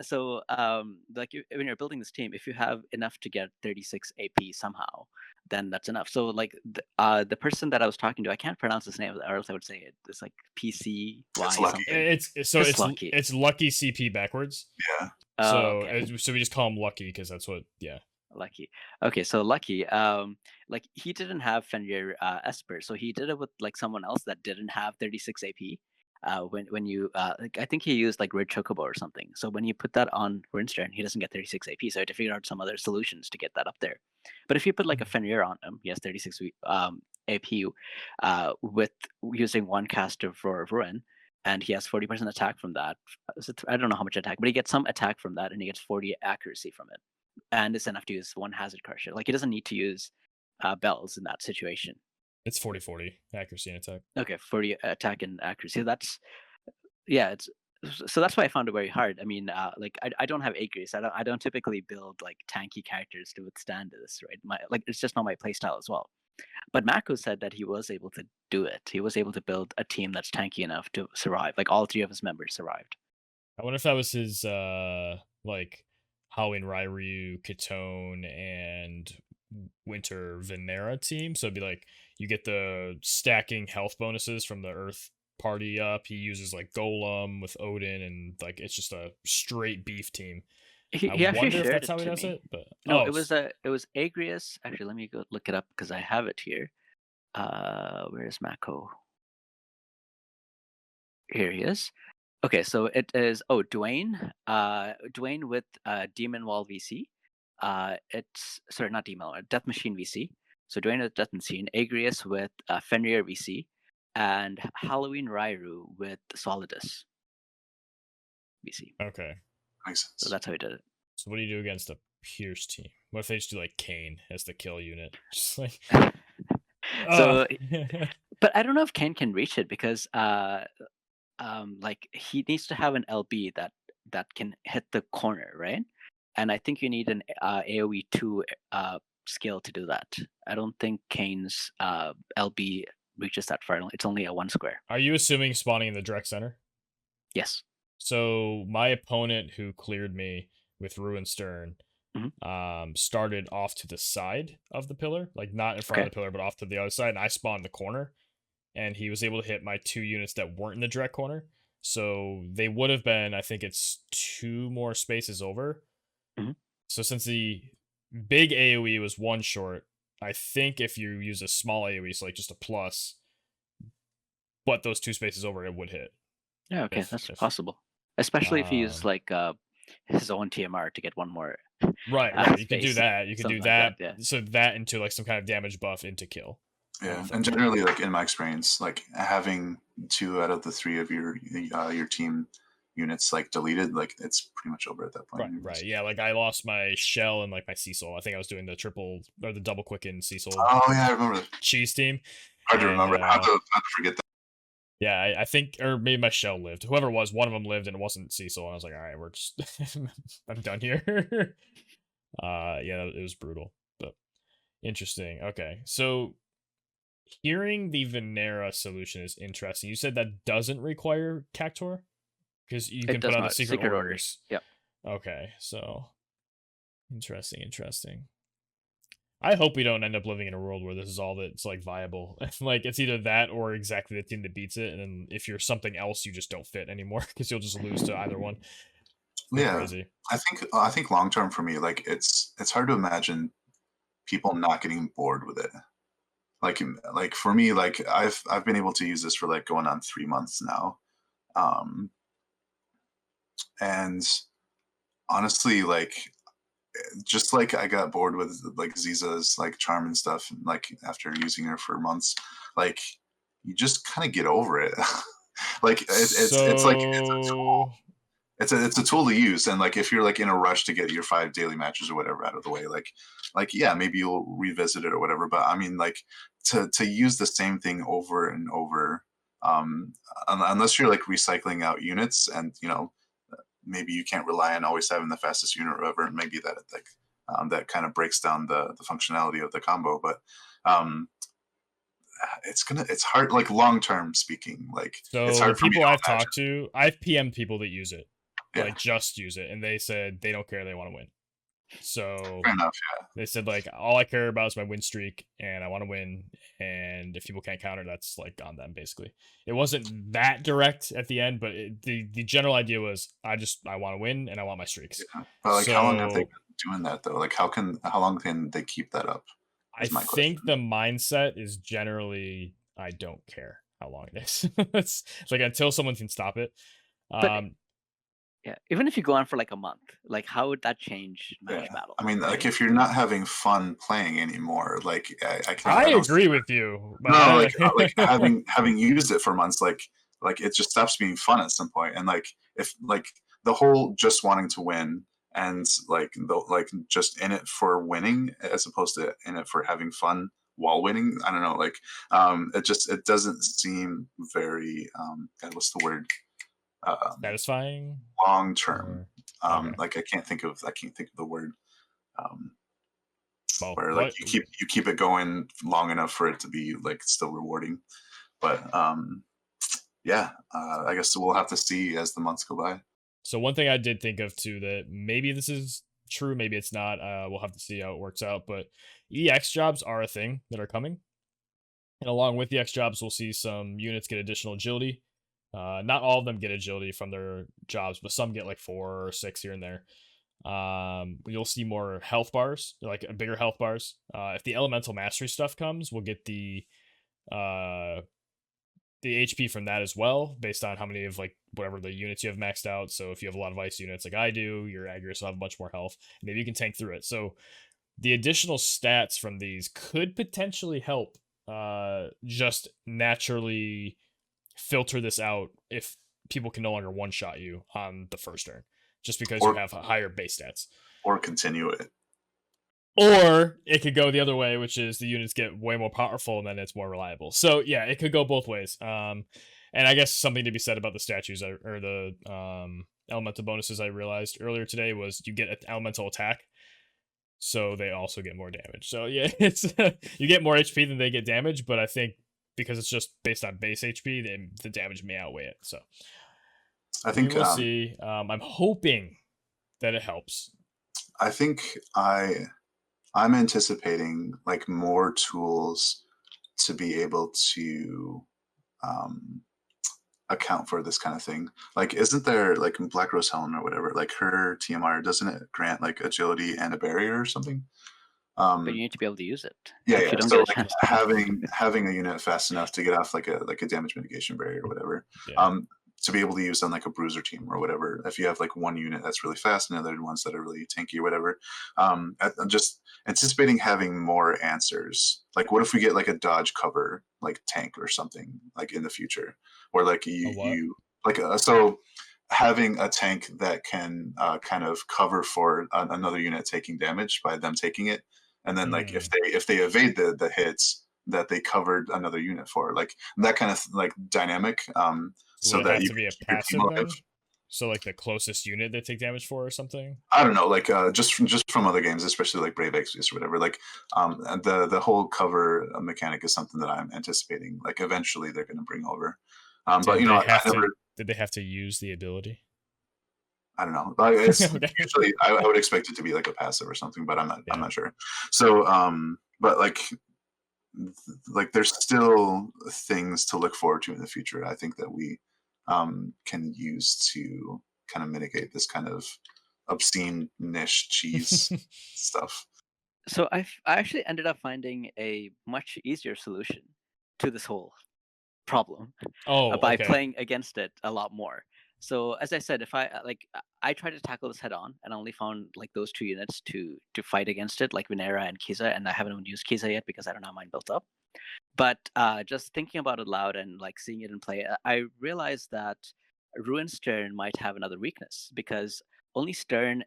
when you're building this team, if you have enough to get 36 AP somehow, then that's enough. So like the person that I was talking to, I can't pronounce his name, or else I would say it. It's like PCY It's lucky. something. It's Lucky. It's Lucky CP backwards. Yeah. So Okay. so we just call him Lucky because that's what. Yeah. Lucky. Okay, so Lucky, like he didn't have Fenrir Esper, so he did it with like someone else that didn't have 36 AP. When you like, I think he used like Red Chocobo or something. So when you put that on Ruinstern, he doesn't get 36 AP. So I had to figure out some other solutions to get that up there. But if you put like a Fenrir on him, he has 36 AP with using one cast of Roar of Ruin, and he has 40% attack from that. I don't know how much attack, but he gets some attack from that, and he gets 40 accuracy from it. And it's enough to use one Hazard Crusher. Like he doesn't need to use bells in that situation. It's 40/40 accuracy and attack. Okay, 40 attack and accuracy. That's it's so that's why I found it very hard. I mean, like I don't have Agrius. I don't typically build like tanky characters to withstand this, right? It's just not my playstyle as well. But Mako said that he was able to do it. He was able to build a team that's tanky enough to survive. Like all three of his members survived. I wonder if that was his like Halloween Ryu, Katone, and Winter Venera team. So it'd be like you get the stacking health bonuses from the Earth party up. He uses like Golem with Odin, and like it's just a straight beef team. He I actually wonder if shared that's it how he to does me. it. But No, it was Agrius. Actually, let me go look it up because I have it here. Where's Mako? Here he is. Okay, so it is Dwayne. Dwayne with Demon Wall VC. It's sorry, not Demon Wall, Death Machine VC. So Dwayne with Death Machine, Agrius with Fenrir VC, and Halloween Rairu with Solidus VC. Okay. Makes sense. So that's how he did it. So what do you do against a Pierce team? What if they just do like Kane as the kill unit? Just like So, but I don't know if Ken can reach it because like he needs to have an LB that can hit the corner, right? And I think you need an AoE 2 skill to do that. I don't think Kane's LB reaches that far. It's only a 1 square. Are you assuming spawning in the direct center? Yes. So my opponent who cleared me with Ruinstern Mhm. Started off to the side of the pillar, like not in front of the pillar, but off to the other side, and I spawned in the corner, and he was able to hit my 2 units that weren't in the direct corner. So they would have been, I think it's 2 more spaces over. Mhm. So since the big AoE was 1 short, I think if you use a small AoE, so like just a plus, but those 2 spaces over, it would hit. Yeah, okay, that's possible. Especially if you use like his own TMR to get 1 more. Right. You can do that. You can do that. So that into like some kind of damage buff into kill. Yeah, and generally, like in my experience, like having 2 out of the 3 of your team units like deleted, like it's pretty much over at that point. Right. Yeah, like I lost my Shell and like my Cecil. I think I was doing the triple or the double quicken Cecil. Oh yeah, I remember that. Cheese team. Hard to remember. How to forget that. Yeah, I think, or maybe my Shell lived. Whoever it was, one of them lived, and it wasn't Cecil. And I was like, all right, we're just, I'm done here. Yeah, it was brutal, but interesting. Okay, so hearing the Venera solution is interesting. You said that doesn't require Cactuar because you can put on the secret orders. Yep. Okay, so interesting. I hope we don't end up living in a world where this is all that's like viable. Like it's either that or exactly the team that beats it, and then if you're something else, you just don't fit anymore because you'll just lose to either one. Yeah, crazy. I think long term for me, like it's hard to imagine people not getting bored with it. Like for me, like I've been able to use this for like going on 3 months now, and honestly, like just like I got bored with like Ziza's like charm and stuff, and like after using her for months, like you just kind of get over it. Like it's like it's a tool. It's a tool to use, and like if you're like in a rush to get your 5 daily matches or whatever out of the way, like yeah, maybe you'll revisit it or whatever. But I mean, like to use the same thing over and over, unless you're like recycling out units, and maybe you can't rely on always having the fastest unit or whatever. Maybe that like that kind of breaks down the functionality of the combo. But um, it's hard, like long term speaking, like it's So the hard for me people to I've imagine. talked to, I've PM'd people that use it, Yeah, like just use it, and they said they don't care, they want to win. So fair enough. they said like all I care about is my win streak, and I want to win. And if people can't counter, that's like on them basically. It wasn't that direct at the end, but the general idea was I want to win and I want my streaks. Yeah. But like, how long have they So been doing that though? Like, how long can they keep that up? I Is my question. think the mindset is generally I don't care how long it is. It's like until someone can stop it. But yeah, even if you go on for like a month, like how would that change match Yeah. battle? I mean, like right? if you're not having fun playing anymore, like I can't. I don't agree see- with you. But No, like having used it for months, like it just stops being fun at some point. And like if like the whole just wanting to win and like just in it for winning as opposed to in it for having fun while winning. I don't know. Like it doesn't seem very God, what's the word? satisfying. Long term. Okay. Like I can't think of the word. Um, Well, where like what you keep it going long enough for it to be like still rewarding. But yeah, I guess we'll have to see as the months go by. So one thing I did think of too that maybe this is true, maybe it's not. We'll have to see how it works out. But EX jobs are a thing that are coming, and along with the EX jobs, we'll see some units get additional agility. Not all of them get agility from their jobs, but some get like 4 or 6 here and there. You'll see more health bars, like bigger health bars. If the elemental mastery stuff comes, we'll get the HP from that as well, based on how many of like whatever the units you have maxed out. So if you have a lot of ice units like I do, your Agrius will have much more health. Maybe you can tank through it. So the additional stats from these could potentially help just naturally filter this out if people can no longer one shot you on the first turn, just because you have higher base stats. Or continue it. Or it could go the other way, which is the units get way more powerful and then it's more reliable. So yeah, it could go both ways. And I guess something to be said about the statues or the elemental bonuses I realized earlier today was you get an elemental attack, so they also get more damage. So yeah, it's you get more HP than they get damage, but I think because it's just based on base HP, the damage may outweigh it. So I think we'll see. I'm hoping that it helps. I think I'm anticipating like more tools to be able to account for this kind of thing. Like, isn't there like Black Rose Helen or whatever? Like her TMR, doesn't it grant like agility and a barrier or something? But you need to be able to use it. Yeah, if yeah. you don't So get a like chance having a unit fast enough to get off like a damage mitigation barrier or whatever. Yeah. To be able to use on like a bruiser team or whatever. If you have like one unit that's really fast and other ones that are really tanky or whatever. I'm just anticipating having more answers. Like, what if we get like a dodge cover like tank or something like in the future, or like you like so having a tank that can kind of cover for another unit taking damage by them taking it, and then like if they evade the hits that they covered another unit for, like that kind of like dynamic. So Would it that have you to be a keep your team passive alive. then? So like the closest unit they take damage for or something? I don't know, like just from other games, especially like Brave Exvius or whatever. Like the whole cover mechanic is something that I'm anticipating. Like eventually they're going to bring over. But you know, did they have to use the ability? I don't know. Like, it's Okay. usually I would expect it to be like a passive or something, but I'm not sure. So but like there's still things to look forward to in the future. I think that we can use to kind of mitigate this kind of obscene niche cheese stuff. So I actually ended up finding a much easier solution to this whole problem by playing against it a lot more. So as I said, if I tried to tackle this head on, and I only found like those 2 units to fight against it, like Venera and Kiza, and I haven't even used Kiza yet because I don't have mine built up. But just thinking about it loud and like seeing it in play, I realized that Ruinstern might have another weakness because only Stern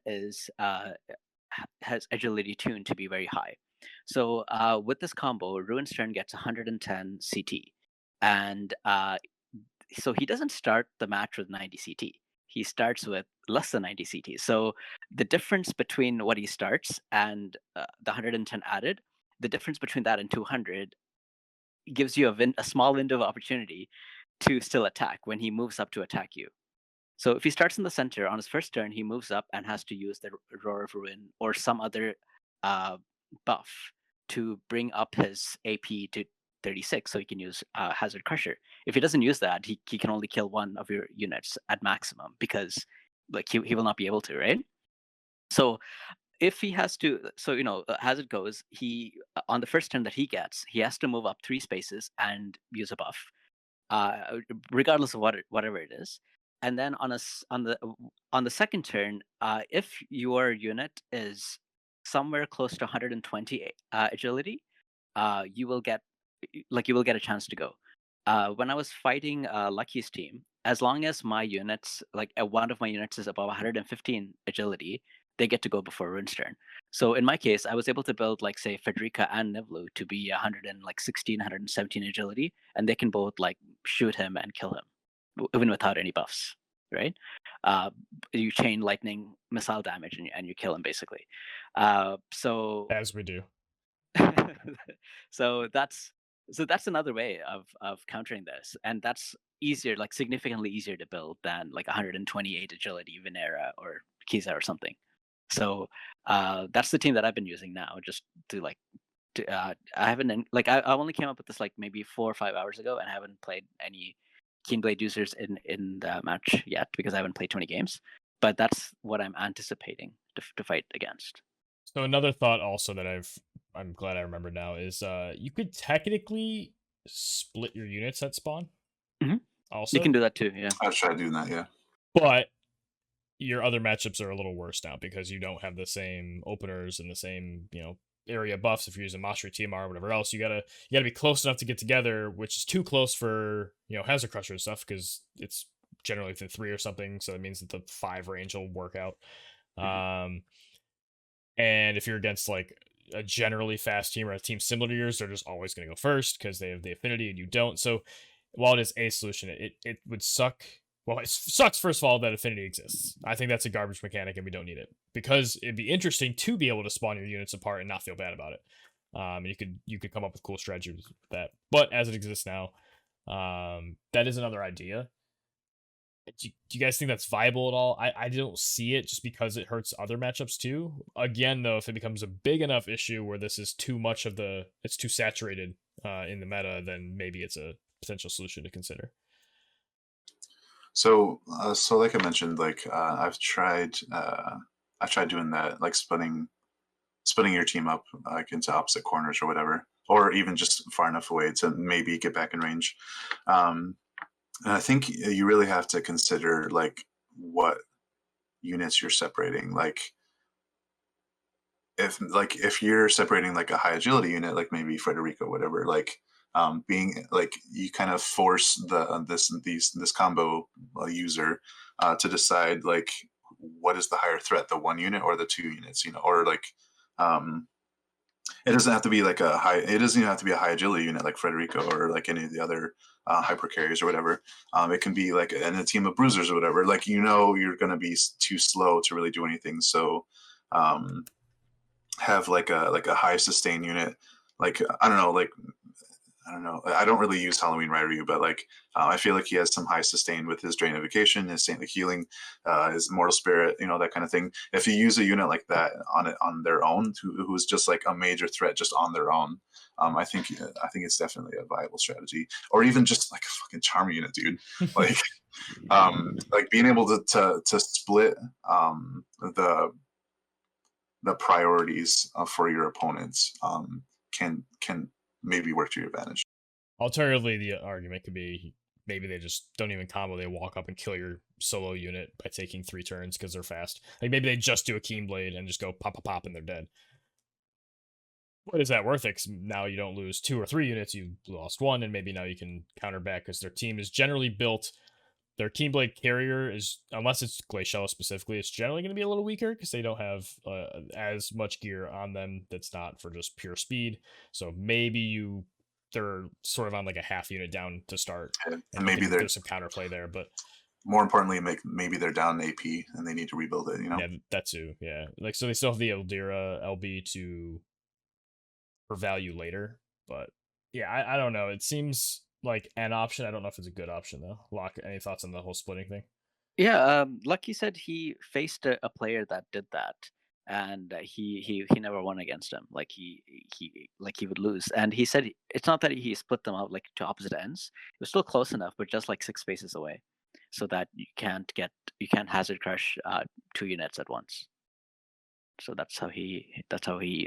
has agility tuned to be very high. So with this combo, Ruinstern gets 110 CT, and so he doesn't start the match with 90 CT. he starts with less than 90 CT. So the difference between what he starts and the 110 added, the difference between that and 200 gives you a small window of opportunity to still attack when he moves up to attack you. So if he starts in the center on his first turn, he moves up and has to use the Roar of Ruin or some other buff to bring up his AP to 36, so he can use Hazard Crusher. If he doesn't use that, he can only kill one of your units at maximum because like he will not be able to, right? So if he has to, so as it goes, he on the first turn that he gets, he has to move up 3 spaces and use a buff, regardless of whatever it is. And then on the second turn, if your unit is somewhere close to 120 agility, you will get a chance to go. When I was fighting Lucky's team, as long as my units, one of my units is above 115 agility, they get to go before Ruinstern. So in my case, I was able to build say Frederica and Nivlu to be 116, 117 agility, and they can both shoot him and kill him, even without any buffs, right? You chain lightning missile damage and you kill him basically. So As we do. so that's another way of countering this, and that's easier, significantly easier to build than 128 agility Venera or Kiza or something. So that's the team that I've been using now, just to I haven't I only came up with this maybe 4 or 5 hours ago, and I haven't played any Keen Blade users in the match yet because I haven't played 20 games. But that's what I'm anticipating to fight against. So another thought also that I'm glad I remember now is you could technically split your units at spawn. Mm-hmm. Also, you can do that too. Yeah, I've tried doing that. Yeah, but your other matchups are a little worse now because you don't have the same openers and the same area buffs. If you're using Mastery TMR or whatever else, you gotta be close enough to get together, which is too close for Hazard Crusher and stuff because it's generally within 3 or something. So that means that the 5 range will work out. Mm-hmm. And if you're against a generally fast team or a team similar to yours, they're just always going to go first because they have the affinity and you don't. So while it is a solution, it would suck. Well, it sucks, first of all, that affinity exists. I think that's a garbage mechanic and we don't need it because it'd be interesting to be able to spawn your units apart and not feel bad about it. And you could come up with cool strategies with that. But as it exists now, that is another idea. Do you guys think that's viable at all? I don't see it just because it hurts other matchups too. Again, though, if it becomes a big enough issue where this is too much of it's too saturated in the meta, then maybe it's a potential solution to consider. So like I mentioned, I've tried doing that, splitting your team up into opposite corners or whatever, or even just far enough away to maybe get back in range. And I think you really have to consider what units you're separating. If you're separating a high agility unit, maybe Frederica, whatever, being you kind of force this combo user to decide what is the higher threat, the 1 unit or the 2 units, or it doesn't have to be it doesn't even have to be a high agility unit like Frederica or any of the other hyper carriers or whatever. It can be in a team of bruisers or whatever. You're going to be too slow to really do anything. So have a high sustain unit. I don't know. I don't really use Halloween Ryu, but I feel like he has some high sustain with his Drain Evocation, his Saintly Healing, his Mortal Spirit, that kind of thing. If you use a unit like that on their own, who's just a major threat just on their own, I think it's definitely a viable strategy. Or even just a fucking charm unit, dude. Being able to split the priorities for your opponents can maybe work to your advantage. Alternatively, the argument could be maybe they just don't even combo. They walk up and kill your solo unit by taking 3 turns because they're fast. Maybe they just do a Keen Blade and just go pop, pop, pop, and they're dead. What is that worth it? 'Cause now you don't lose 2 or 3 units. You lost 1, and maybe now you can counter back because their team is generally built. Their Keen Blade carrier is, unless it's Glacial specifically, it's generally going to be a little weaker because they don't have as much gear on them that's not for just pure speed. So maybe they're sort of on a half unit down to start. And maybe there's some counterplay there, but more importantly, maybe they're down AP and they need to rebuild it. Yeah, that too. Yeah, like so they still have the Ildyra LB for value later, but yeah, I don't know. It seems like an option. I don't know if it's a good option though. Locke, any thoughts on the whole splitting thing? Yeah, Lucky said he faced a player that did that, and he never won against him. Like he would lose, and he said it's not that he split them out like to opposite ends. It was still close enough, but just like 6 spaces away, so that you can't hazard crush 2 units at once. So that's how he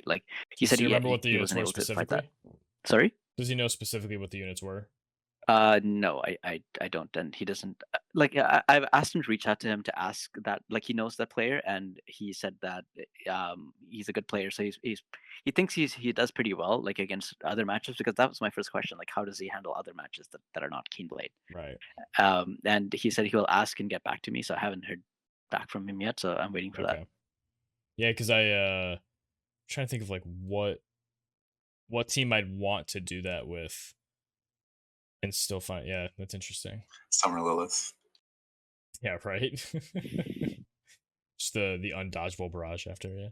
like he Does said he remember what the he units wasn't were able to fight that. specifically? Sorry. Does he know specifically what the units were? No, I don't, and he doesn't. Like, I've asked him to reach out to him to ask that. Like, he knows that player, and he said that he's a good player, so he thinks he does pretty well, like against other matches. Because that was my first question, like, how does he handle other matches that are not Keen Blade? Right. And he said he will ask and get back to me. So I haven't heard back from him yet, so I'm waiting for that. Yeah, because I trying to think of like what team I'd want to do that with and still find. Yeah, that's interesting. Summer Lilith. Yeah, right. Just the undodgeable barrage after, yeah.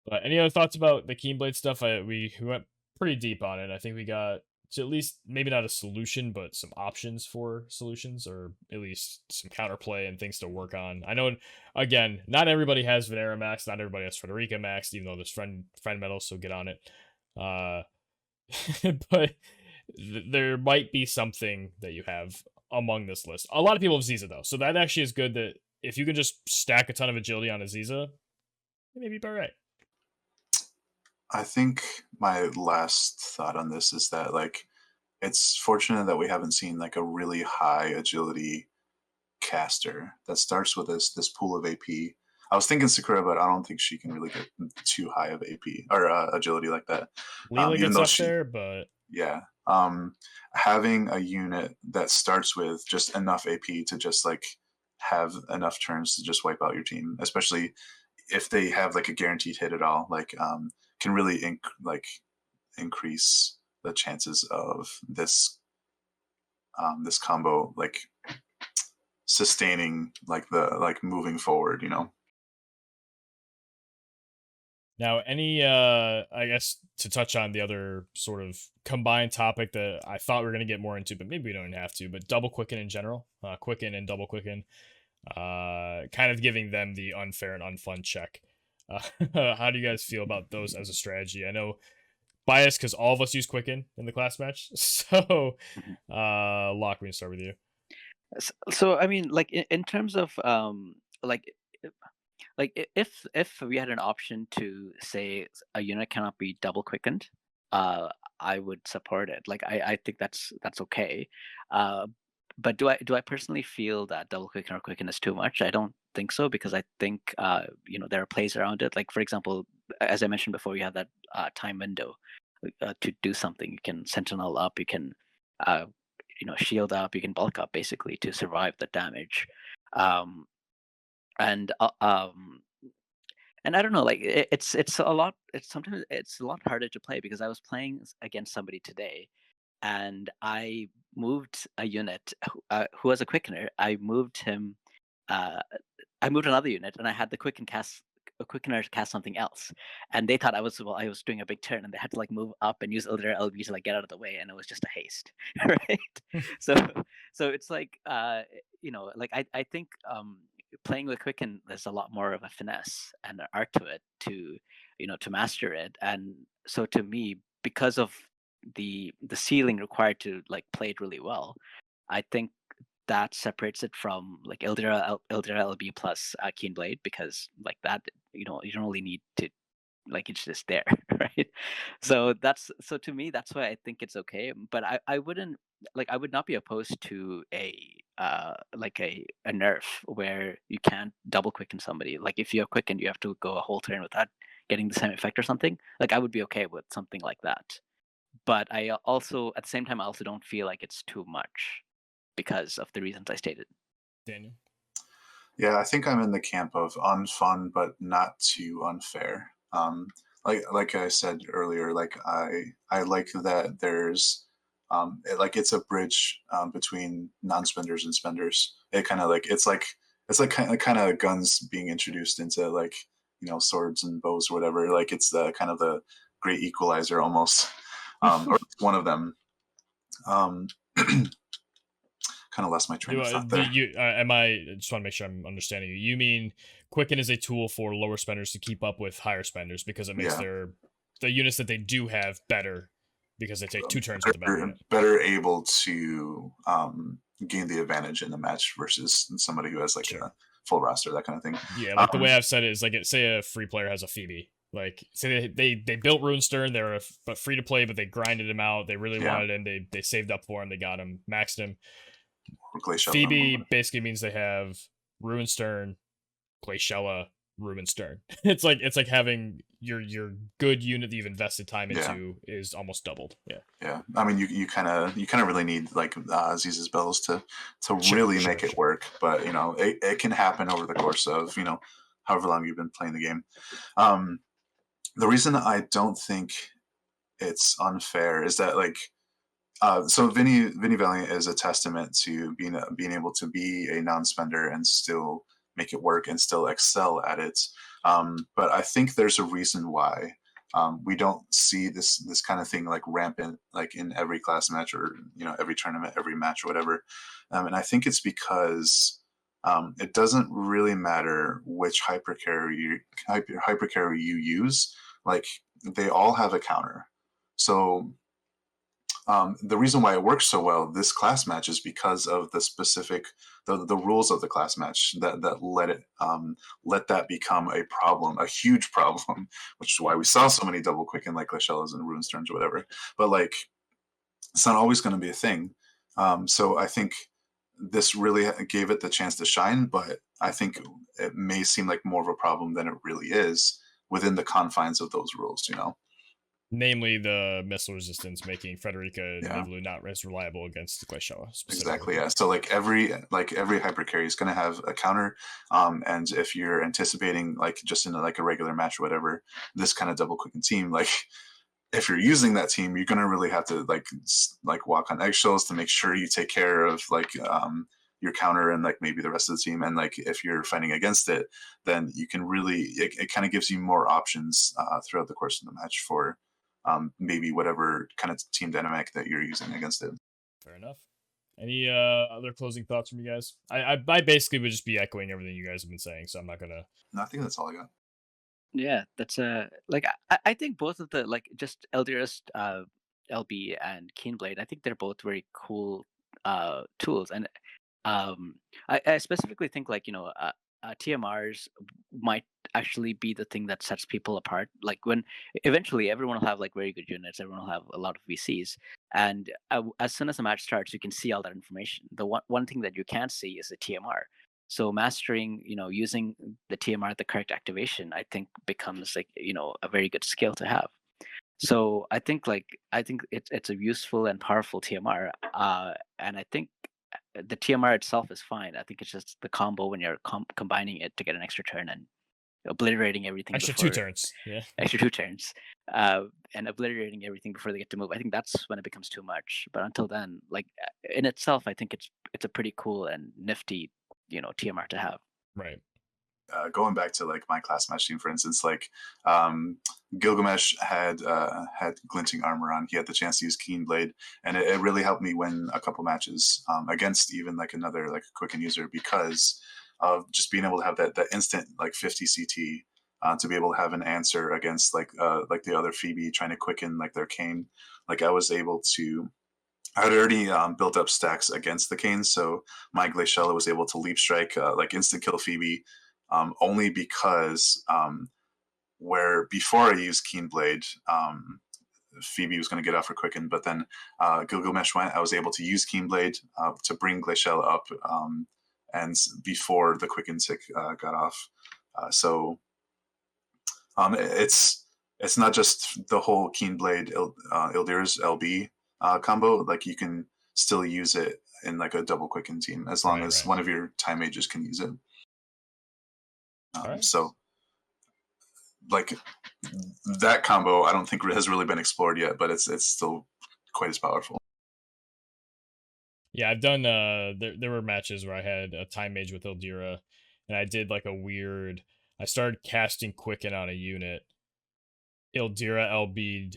But any other thoughts about the Keen Blade stuff? We went pretty deep on it. I think we got to at least maybe not a solution, but some options for solutions, or at least some counterplay and things to work on. I know, again, not everybody has Venera Max, not everybody has Frederica Max, even though there's friend medal, so get on it. But there might be something that you have among this list. A lot of people have Ziza though, so that actually is good. That if you can just stack a ton of agility on a Ziza, maybe be all right. I think my last thought on this is that like it's fortunate that we haven't seen like a really high agility caster that starts with this pool of AP. I was thinking Sakura, but I don't think she can really get too high of AP or agility like that. Leela Even gets though up there, but yeah, having a unit that starts with just enough AP to just like have enough turns to just wipe out your team, especially if they have like a guaranteed hit at all, like can really increase the chances of this combo like sustaining like moving forward, now any I guess to touch on the other sort of combined topic that I thought we were gonna get more into, but maybe we don't have to, but double quicken in general, quicken and double quicken, kind of giving them the unfair and unfun check. How do you guys feel about those as a strategy? I know biased because all of us use quicken in the class match, so Locke, we can start with you. So I mean, like in terms of like if we had an option to say a unit cannot be double quickened, I would support it. Like I think that's okay. But do I personally feel that double quicken or quicken is too much? I don't think so, because I think there are plays around it. Like for example, as I mentioned before, you have that time window to do something. You can sentinel up, you can shield up, you can bulk up basically to survive the damage. And and I don't know, like it's a lot. Sometimes it's a lot harder to play, because I was playing against somebody today, and I moved a unit who was a quickener. I moved him. I moved another unit, and I had the quickener cast something else, and they thought I was doing a big turn, and they had to like move up and use Ildyra LB to like get out of the way, and it was just a haste, right? so it's like like I think playing with quicken, there's a lot more of a finesse and an art to it to master it. And so to me, because of the ceiling required to like play it really well, I think that separates it from like Ildyra LB plus Keen Blade, because like that, you don't really need to, like, it's just there, right? So to me, that's why I think it's okay. But I wouldn't, like, I would not be opposed to a nerf where you can't double quicken somebody. Like if you're quick and you have to go a whole turn without getting the same effect or something, like I would be okay with something like that. But I also, at the same time, I also don't feel like it's too much because of the reasons I stated. Daniel? Yeah, I think I'm in the camp of unfun but not too unfair. Like I said earlier, like I like that there's it's a bridge between non-spenders and spenders. It kind of like it's like kind of guns being introduced into like swords and bows or whatever. Like it's the kind of the great equalizer almost, or one of them. Kind of lost my train of thought there. I just want to make sure I'm understanding you. You mean Quicken is a tool for lower spenders to keep up with higher spenders because it makes the units that they do have better because they take 2 turns with the better unit. Better able to gain the advantage in the match versus somebody who has like a full roster, that kind of thing. Yeah, like the way I've said it is like say a free player has a Phoebe. Like say they built Ruinstern, they're but free to play, but they grinded him out. They really wanted him. They saved up for him. They got him, maxed him. Phoebe basically means they have Ruinstern, Glaciella, Ruinstern. It's like having your good unit that you've invested time into is almost doubled. Yeah. I mean, you kind of really need like Aziz's bells to really make it work. But it can happen over the course of however long you've been playing the game. The reason I don't think it's unfair is that like. So Vinny Valiant is a testament to being able to be a non-spender and still make it work and still excel at it. But I think there's a reason why we don't see this kind of thing like rampant like in every class match or every tournament, every match or whatever. And I think it's because it doesn't really matter which hypercarry you use. Like they all have a counter. So the reason why it works so well this class match is because of the specific the rules of the class match that let that become a problem, a huge problem, which is why we saw so many double quicken like Glaciellas and Ruinsterns or whatever. But like it's not always going to be a thing. So I think this really gave it the chance to shine, but I think it may seem like more of a problem than it really is within the confines of those rules, Namely, the missile resistance making Frederica Nivlu not as reliable against Glaciella. Exactly, yeah. So like every hypercarry is going to have a counter, and if you're anticipating like just in like a regular match or whatever, this kind of double quicken team, like if you're using that team, you're going to really have to like walk on eggshells to make sure you take care of like your counter and like maybe the rest of the team. And like if you're fighting against it, then you can really it kind of gives you more options throughout the course of the match for maybe whatever kind of team dynamic that you're using against it. Fair enough. Any other closing thoughts from you guys? I basically would just be echoing everything you guys have been saying, so I'm not gonna. No, I think that's all I got. Yeah, that's like I think both of the like just Ildyra's LB and Keen Blade, I think they're both very cool tools, and I specifically think like TMRs might actually be the thing that sets people apart. Like when eventually everyone will have like very good units, everyone will have a lot of VCs, and as soon as the match starts, you can see all that information. The one thing that you can't see is the TMR. So mastering, using the TMR at the correct activation, I think becomes like a very good skill to have. So I think it's a useful and powerful TMR, and I think the TMR itself is fine. I think it's just the combo when you're combining it to get an extra turn and obliterating everything. Extra 2 turns, yeah. Extra 2 turns, and obliterating everything before they get to move. I think that's when it becomes too much. But until then, like in itself, I think it's a pretty cool and nifty, TMR to have. Right. Going back to like my class match team, for instance, like Gilgamesh had glinting armor on. He had the chance to use Keen Blade, and it really helped me win a couple matches against even like another like Quicken user because of just being able to have that instant like 50 CT to be able to have an answer against like the other Phoebe trying to quicken like their Kane. Like I was able to. I had already built up stacks against the Kane, so my Glaciella was able to leap strike like instant kill Phoebe. Only because where before I used Keen Blade, Phoebe was going to get off her Quicken, but then Gilgamesh went. I was able to use Keen Blade to bring Glaciella up, and before the Quicken tick got off. So it's not just the whole Keen Blade Ildyra's LB combo. Like you can still use it in like a double Quicken team as long as one of your time mages can use it. So like that combo I don't think has really been explored yet, but it's still quite as powerful. Yeah, I've done there were matches where I had a time mage with Ildyra, and I did like a weird I started casting Quicken on a unit. Ildyra LB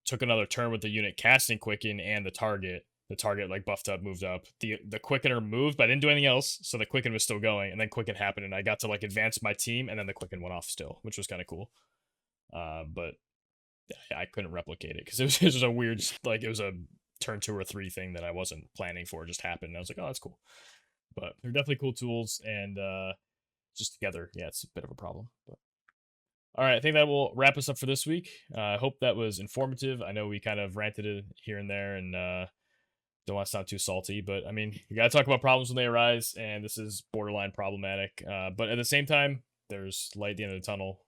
took another turn with the unit casting Quicken and the target. The target like buffed up, moved up. The Quickener moved, but I didn't do anything else, so the Quicken was still going, and then Quicken happened, and I got to like advance my team, and then the Quicken went off still, which was kind of cool. But I couldn't replicate it because it was a weird, like it was a turn 2 or 3 thing that I wasn't planning for, just happened. And I was like, oh, that's cool. But they're definitely cool tools, and just together, yeah, it's a bit of a problem. But all right, I think that will wrap us up for this week. I hope that was informative. I know we kind of ranted it here and there, and don't want to sound too salty, but I mean, you got to talk about problems when they arise, and this is borderline problematic. But at the same time, there's light at the end of the tunnel.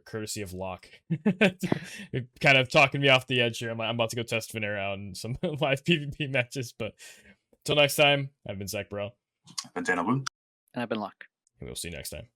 Courtesy of Locke. Kind of talking me off the edge here. I'm about to go test Venera out in some live PvP matches, but until next time, I've been Zach Bro. I've been Dana Boone. And I've been Locke. And we'll see you next time.